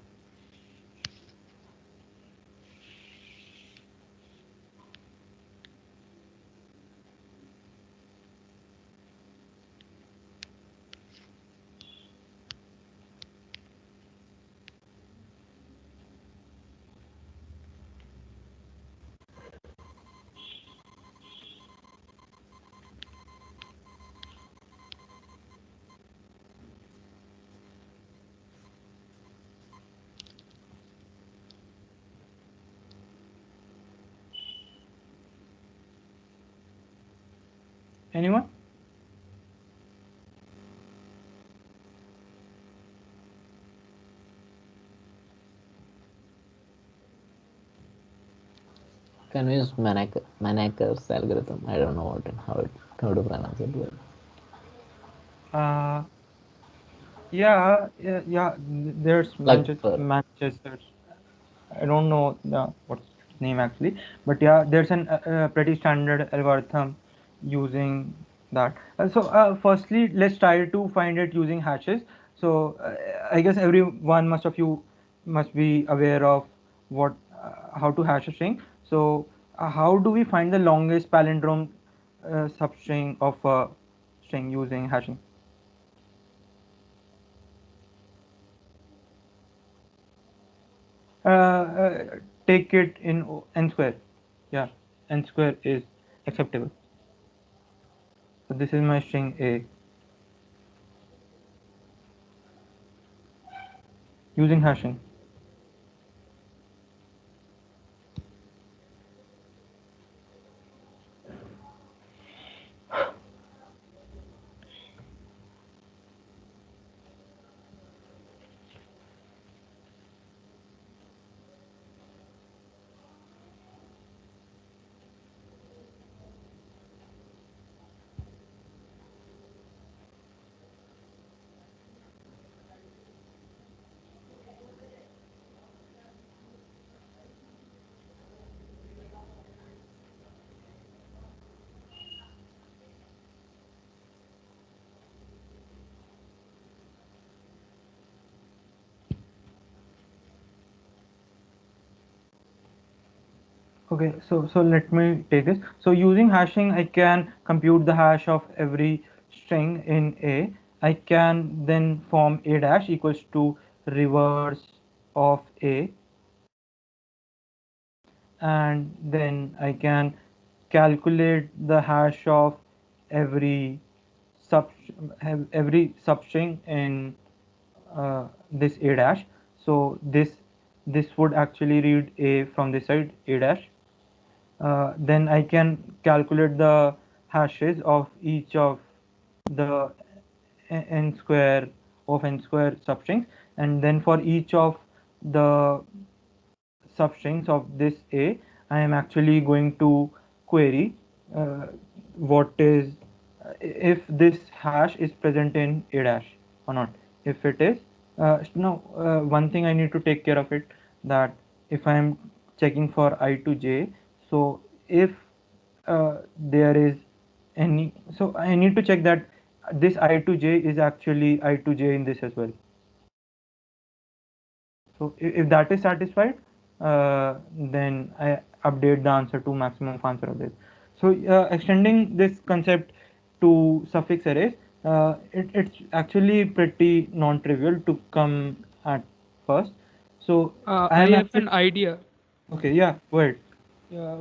Anyone? Can we use Manaker's algorithm? I don't know how to pronounce it. But Yeah. There's like Manchester. I don't know what's its name actually, but yeah, there's a pretty standard algorithm using that. Firstly, let's try to find it using hashes. So I guess every one of you must be aware of what how to hash a string. So how do we find the longest palindrome substring of a string using hashing? Take it in n square. Yeah, n square is acceptable. So this is my string A using hashing. Okay, so let me take this. So using hashing, I can compute the hash of every string in A. I can then form A dash equals to reverse of A, and then I can calculate the hash of every sub every substring in this A dash. So this would actually read A from this side, A dash. Then I can calculate the hashes of each of the n square substrings, and then for each of the substrings of this A, I am actually going to query what is if this hash is present in A dash or not. If it is, no, one thing I need to take care of it, that if I am checking for I to j, so if there is any, so I need to check that this I to j is actually I to j in this as well. So if that is satisfied, then I update the answer to maximum of answer of this. So extending this concept to suffix arrays, it's actually pretty non-trivial to come at first. So I I am have actually an idea. okay. Yeah, go ahead.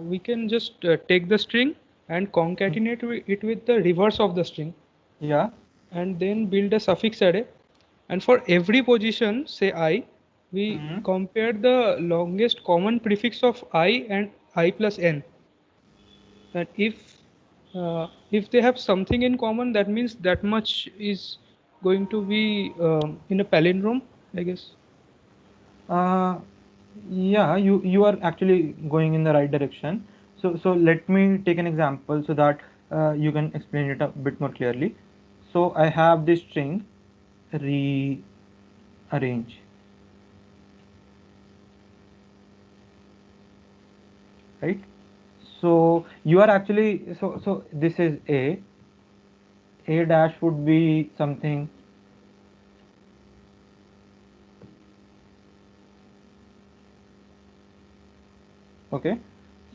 We can just take the string and concatenate it with the reverse of the string, Yeah. and then build a suffix array. And for every position, say I, we Mhm. compare the longest common prefix of I and I plus n. And if they have something in common, that means that much is going to be in a palindrome, I guess. Uh, yeah, you are actually going in the right direction. So let me take an example so that you can explain it a bit more clearly. So I have this string rearrange, right? So you are actually, so this is A dash would be something. Okay,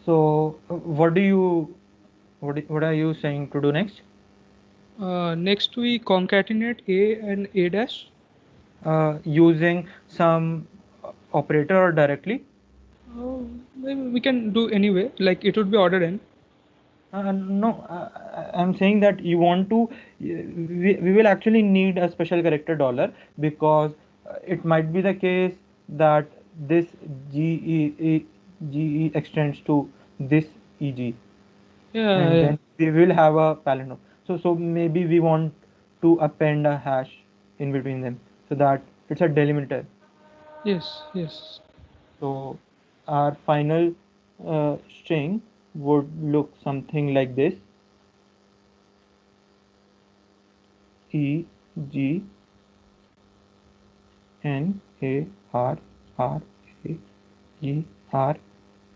so what are you saying to do next? Next we concatenate A and A dash. Using some operator or directly? Maybe we can do anyway, like it would be ordered n. No, I'm saying that you want to, we will actually need a special character dollar, because it might be the case that this GE extends to this EG, Yeah, and yeah. then we will have a palindrome. So maybe we want to append a hash in between them, so that it's a delimiter. Yes, yes. So our final string would look something like this: E G N A R R A E R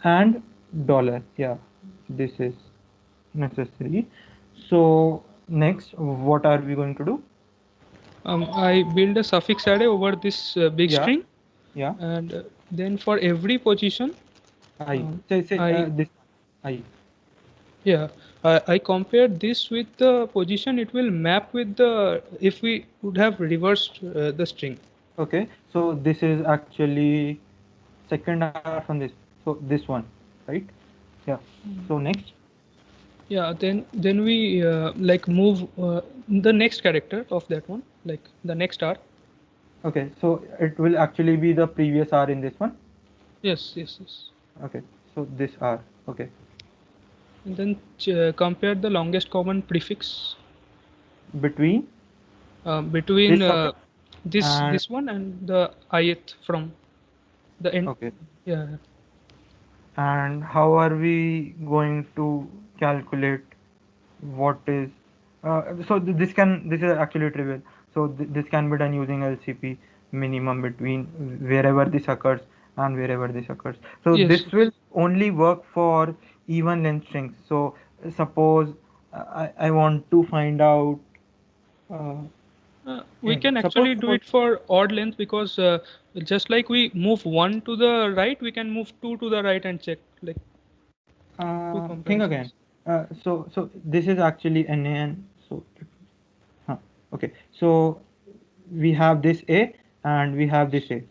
and dollar. Yeah, this is necessary. So next, what are we going to do? I build a suffix array over this big Yeah, string, yeah. and then for every position, I say I this I. yeah, I compare this with the position. It will map with the if we would have reversed the string. Okay, so this is actually second R from this. So this one, right? Yeah. So next. Yeah, then we like move the next character of that one, like the next R. Okay, so it will actually be the previous R in this one. Yes, yes, yes. Okay, so this R. Okay. And then compare the longest common prefix Between between this suffix and this one and the ith from the end. okay. Yeah. And how are we going to calculate what is so this is actually trivial. So this can be done using LCP minimum between wherever this occurs and wherever this occurs. So Yes. this will only work for even length strings. So suppose I want to find out We can actually do it for odd length because just like we move one to the right, we can move two to the right and check like two think again. comparisons. So this is actually NaN. So okay. So we have this A and we have this A.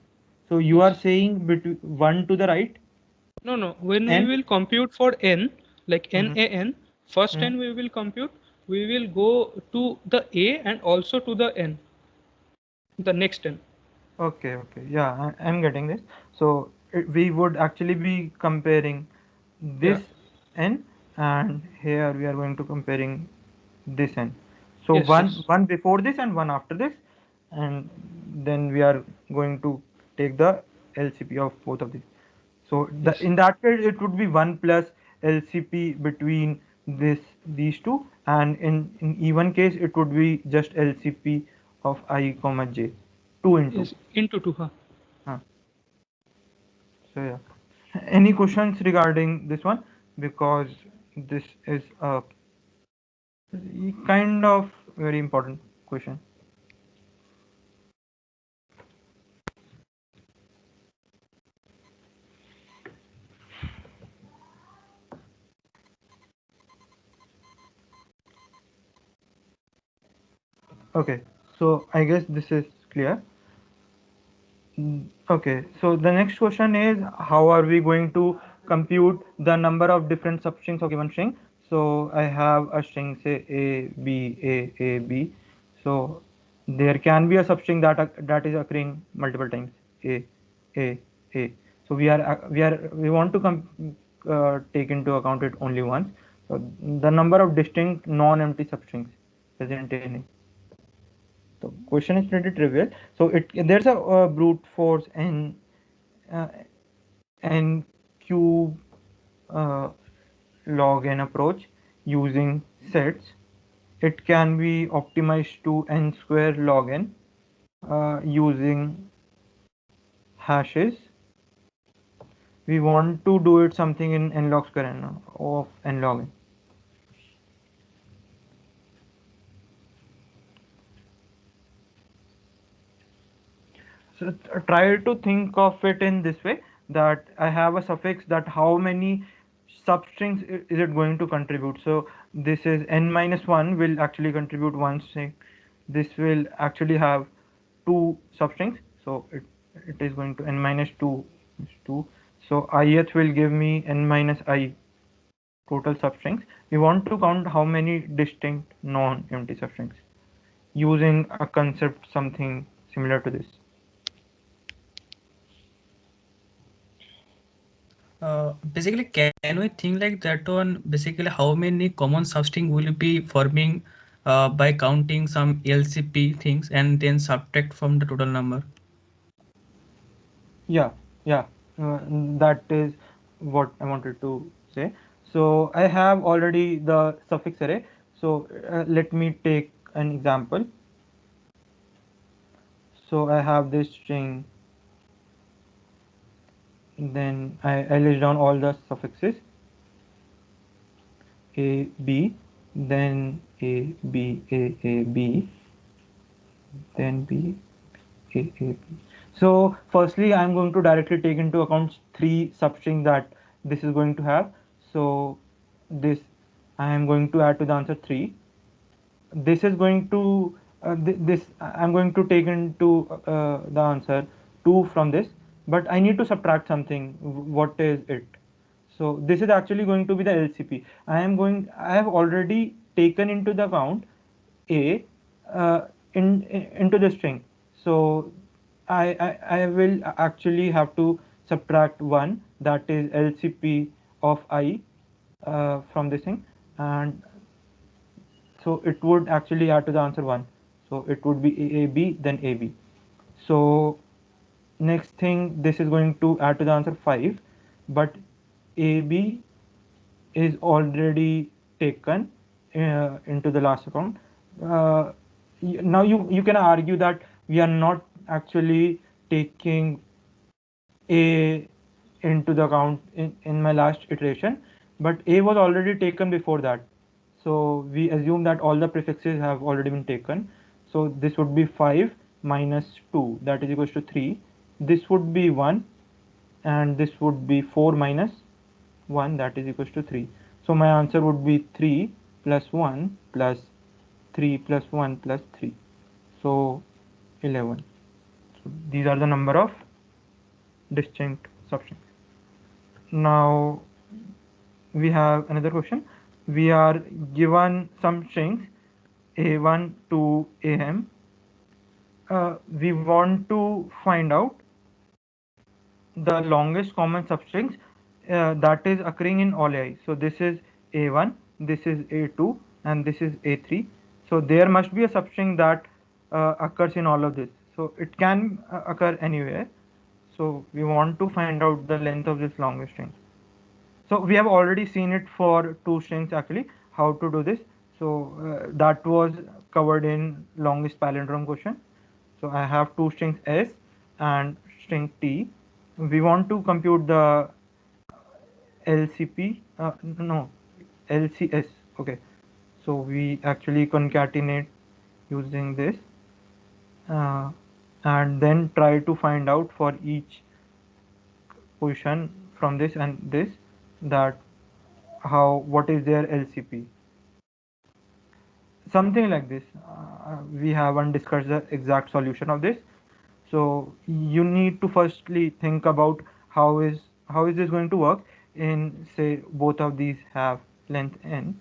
So you are saying between one to the right? No, no. When we N? will compute for n, like Mhm. NaN, first Mhm. n we will compute, we will go to the A and also to the n, the next n. Okay, okay. Yeah, I'm getting this. So we would actually be comparing Yeah. this N, and here we are going to comparing this N. So Yes, yes. one before this and one after this, and then we are going to take the LCP of both of these. So Yes. in that case it would be 1 plus LCP between these two, and in even case it would be just LCP of I comma j, 2 into. Yes. Into two, huh? Huh. So yeah. Any questions regarding this one? Because this is a kind of very important question. Okay, so I guess this is clear. Okay, so the next question is, how are we going to compute the number of different substrings of given string? So I have a string, say A, B, A, B. So there can be a substring that is occurring multiple times, A, A, A. So we want to take into account it only once. So the number of distinct non-empty substrings present in A. The question is pretty trivial. So there's a brute force uh, n cube log n approach using sets. It can be optimized to n square log n using hashes. we want to do it something in n log square n of n log n. So try to think of it in this way, that I have a suffix, that how many substrings is it going to contribute. So this is n minus 1 will actually contribute one string. This will actually have two substrings. So it is going to n minus 2 is 2. So ith will give me n minus I total substrings. We want to count how many distinct non-empty substrings using a concept something similar to this. Basically, can we think like that one? Basically, how many common substring will be forming by counting some LCP things and then subtract from the total number? Yeah, yeah, that is what I wanted to say. So I have already the suffix array. So let me take an example. So I have this string, then I list down all the suffixes a b, then a b a b, then b a b. So firstly, I'm going to directly take into account three substrings that this is going to have. So this I am going to add to the answer 3. This is going to this I'm going to take into the answer 2 from this, but I need to subtract something. What is it? So this is actually going to be the LCP. I have already taken into the account a into the string. So I will actually have to subtract 1, that is LCP of I from this thing, and so it would actually add to the answer 1. So it would be AAB, then AB. So next thing, this is going to add to the answer 5, but AB is already taken into the last account. Now you can argue that we are not actually taking a into the account in my last iteration, but a was already taken before that. So we assume that all the prefixes have already been taken. So this would be 5 minus 2, that is equals to 3. This would be 1, and this would be 4 minus 1, that is equals to 3. So my answer would be 3 plus 1 plus 3 plus 1 plus 3. So 11. So these are the number of distinct substrings. Now we have another question. We are given some strings a1 to am. We want to find out the longest common substrings that is occurring in all ai. So this is a1, this is a2, and this is a3. So there must be a substring that occurs in all of this. So it can occur anywhere. So we want to find out the length of this longest string. So we have already seen it for two strings actually, how to do this. So that was covered in longest palindrome question. So I have two strings s and string t. We want to compute the LCP, no, LCS. Okay, so we actually concatenate using this and then try to find out for each position from this and this, that what is their LCP, something like this. We haven't discussed the exact solution of this. So you need to firstly think about how is this going to work in, say, both of these have length n.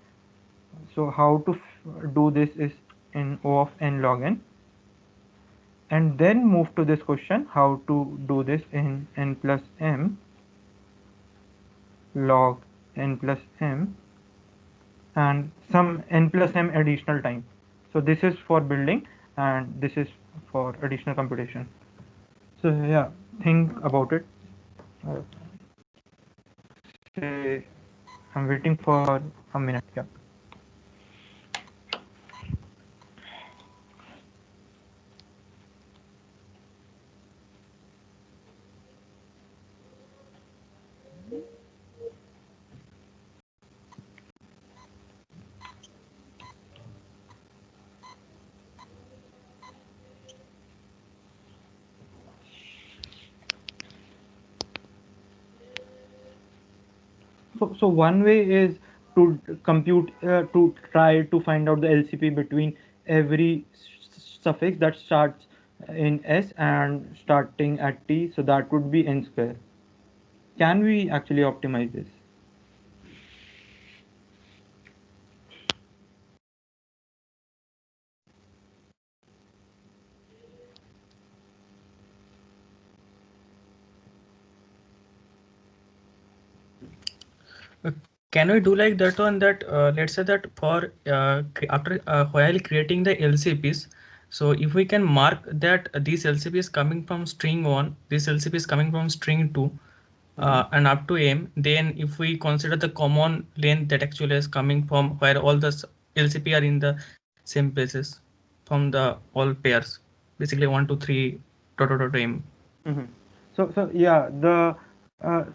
So how to do this is in O of n log n, and then move to this question, how to do this in n plus m log n plus m and some n plus m additional time. So this is for building and this is for additional computation. So yeah, think about it. Say I'm waiting for a minute. Yeah. So one way is to compute to try to find out the LCP between every suffix that starts in S and starting at T. So that would be n square. Can we actually optimize this? Can we do like that one, that let's say that for after while creating the LCPs, so if we can mark that this LCP is coming from string 1, this LCP is coming from string 2, and up to M, then if we consider the common length that actually is coming from where all the LCP are in the same places from the all pairs, basically 1 to 3 dot M. Mm-hmm. So yeah, the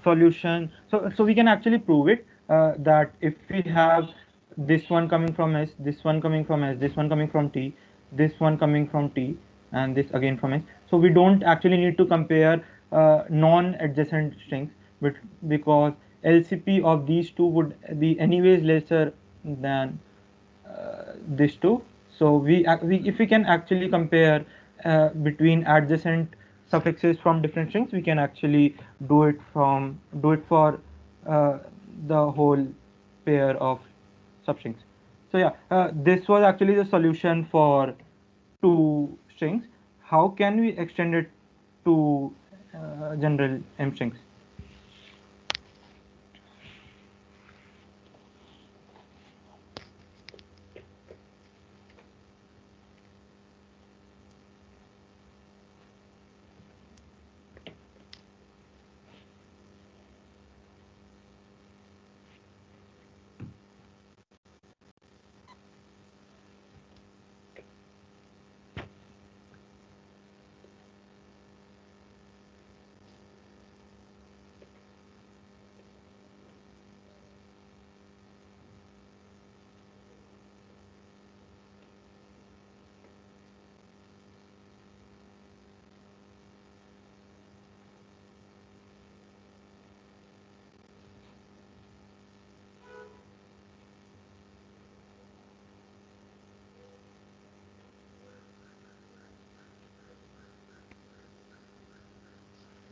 solution. So we can actually prove it that if we have this one coming from S, this one coming from S, this one coming from T, this one coming from T, and this again from S. So we don't actually need to compare non-adjacent strings, but because LCP of these two would be anyways lesser than these two. So we if we can actually compare between adjacent suffixes from different strings, we can actually do it for the whole pair of substrings. So yeah, this was actually the solution for two strings. How can we extend it to general M strings?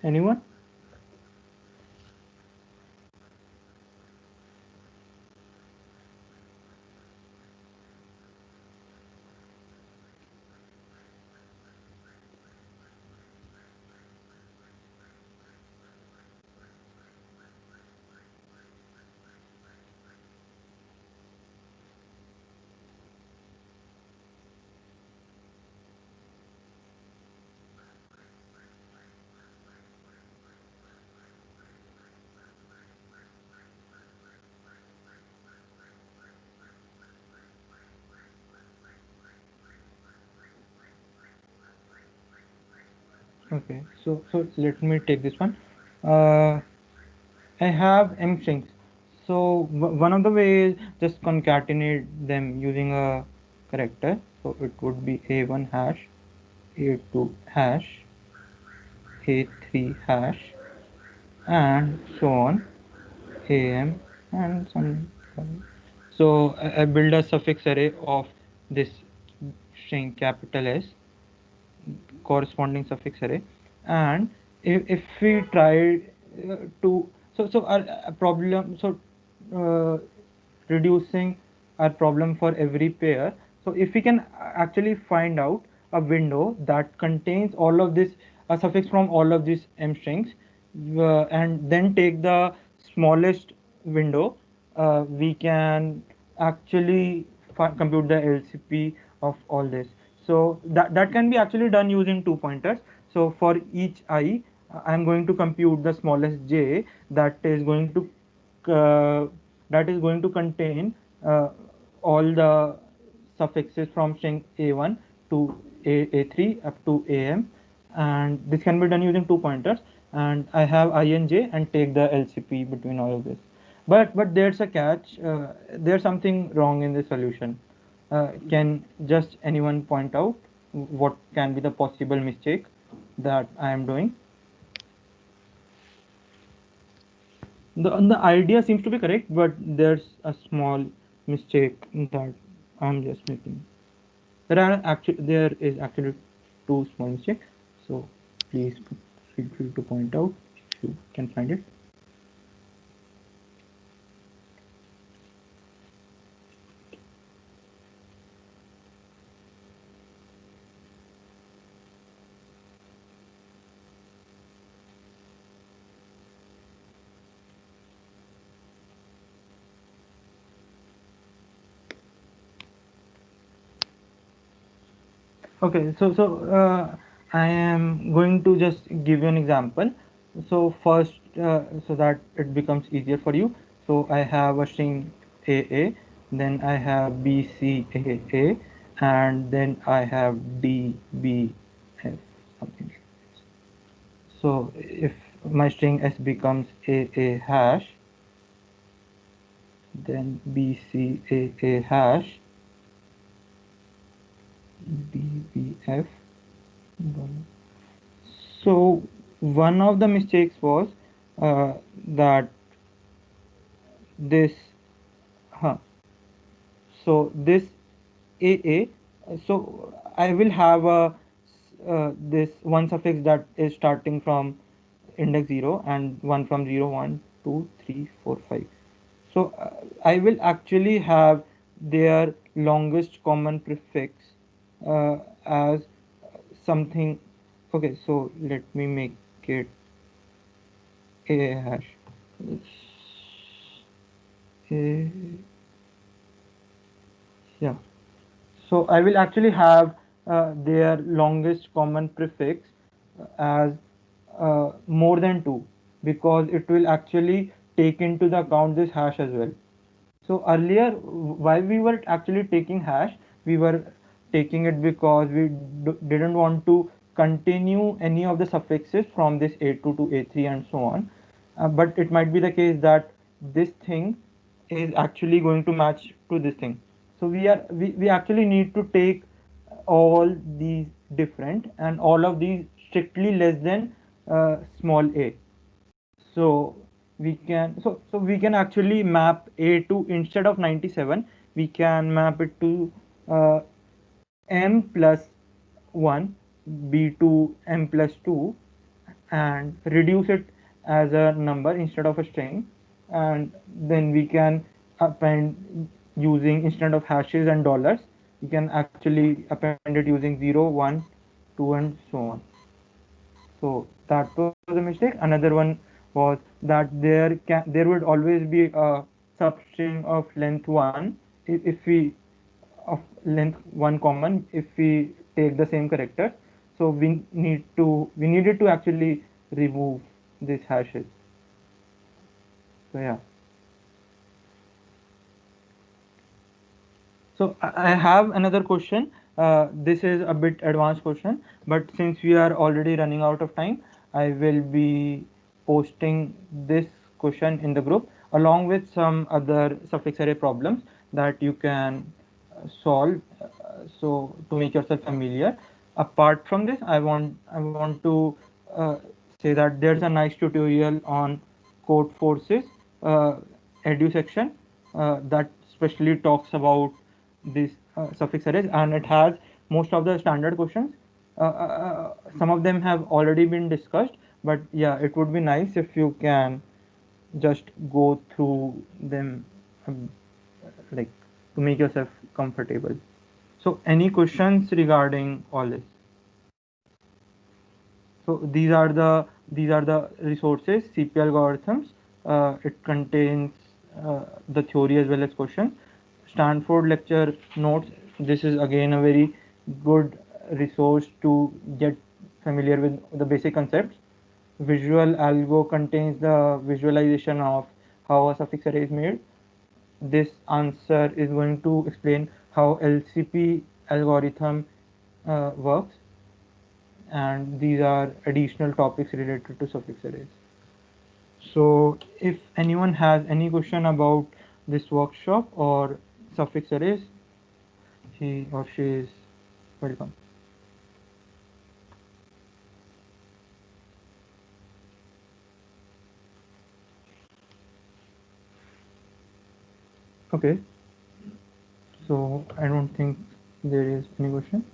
Anyone? Okay, so let me take this one. I have M strings. So one of the ways just concatenate them using a character. So it would be A1 hash, A2 hash, A3 hash, and so on, AM and some. So I build a suffix array of this string capital S, corresponding suffix array, and if we try to so our problem uh, reducing our problem for every pair. So if we can actually find out a window that contains all of this, a suffix from all of these M strings, and then take the smallest window, we can actually compute the LCP of all this. So that can be actually done using two pointers. So for each I, I'm going to compute the smallest j uh, that is going to contain all the suffixes from string a1 to a3 up to am, and this can be done using two pointers, and I have I and j and take the LCP between all of this. But there's a catch. There's something wrong in the solution. Can just anyone point out what can be the possible mistake that I am doing? The idea seems to be correct, but there's a small mistake that I'm just making. There is actually two small mistakes. So please feel free to point out if you can find it. Okay, I am going to just give you an example. So first, so that it becomes easier for you. So I have a string AA, then I have BCAA, and then I have DBF, something. So if my string S becomes AA hash, then BCAA hash, DBF. So one of the mistakes was that this, huh, so this AA, so I will have a this one suffix that is starting from index 0 and one from 0, 1, 2, 3, 4, 5. So I will actually have their longest common prefix as something. Okay, so let me make it a hash. A, yeah. So I will actually have their longest common prefix as more than 2, because it will actually take into the account this hash as well. So earlier, while we were actually taking hash, we were taking it because we didn't want to continue any of the suffixes from this A2 to A3 and so on. But it might be the case that this thing is actually going to match to this thing. So we actually need to take all these different and all of these strictly less than small a. So we can actually map a to, instead of 97, we can map it to uh, m plus 1, b to m plus 2, and reduce it as a number instead of a string, and then we can append using, instead of hashes and dollars, we can actually append it using 0, 1, 2, and so on. So that was a mistake. Another one was that there would always be a substring of length 1 if we of length 1 common if we take the same character. So we needed to actually remove these hashes. So yeah. So I have another question. This is a bit advanced question, but since we are already running out of time, I will be posting this question in the group along with some other suffix array problems that you can solve. So to make yourself familiar. Apart from this, I want to uh, say that there's a nice tutorial on Codeforces edu section that specially talks about these suffix arrays, and it has most of the standard questions. Some of them have already been discussed, but yeah, it would be nice if you can just go through them, like, to make yourself comfortable. So any questions regarding all this? So these are the resources, CP algorithms. It contains the theory as well as questions. Stanford lecture notes. This is again a very good resource to get familiar with the basic concepts. Visual algo contains the visualization of how a suffix array is made. This answer is going to explain how LCP algorithm works, and these are additional topics related to suffix arrays. So if anyone has any question about this workshop or suffix arrays, he or she is welcome. Okay. So I don't think there is any question.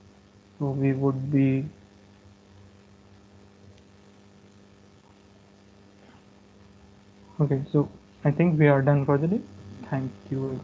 So we would be okay. So I think we are done for the day. Thank you.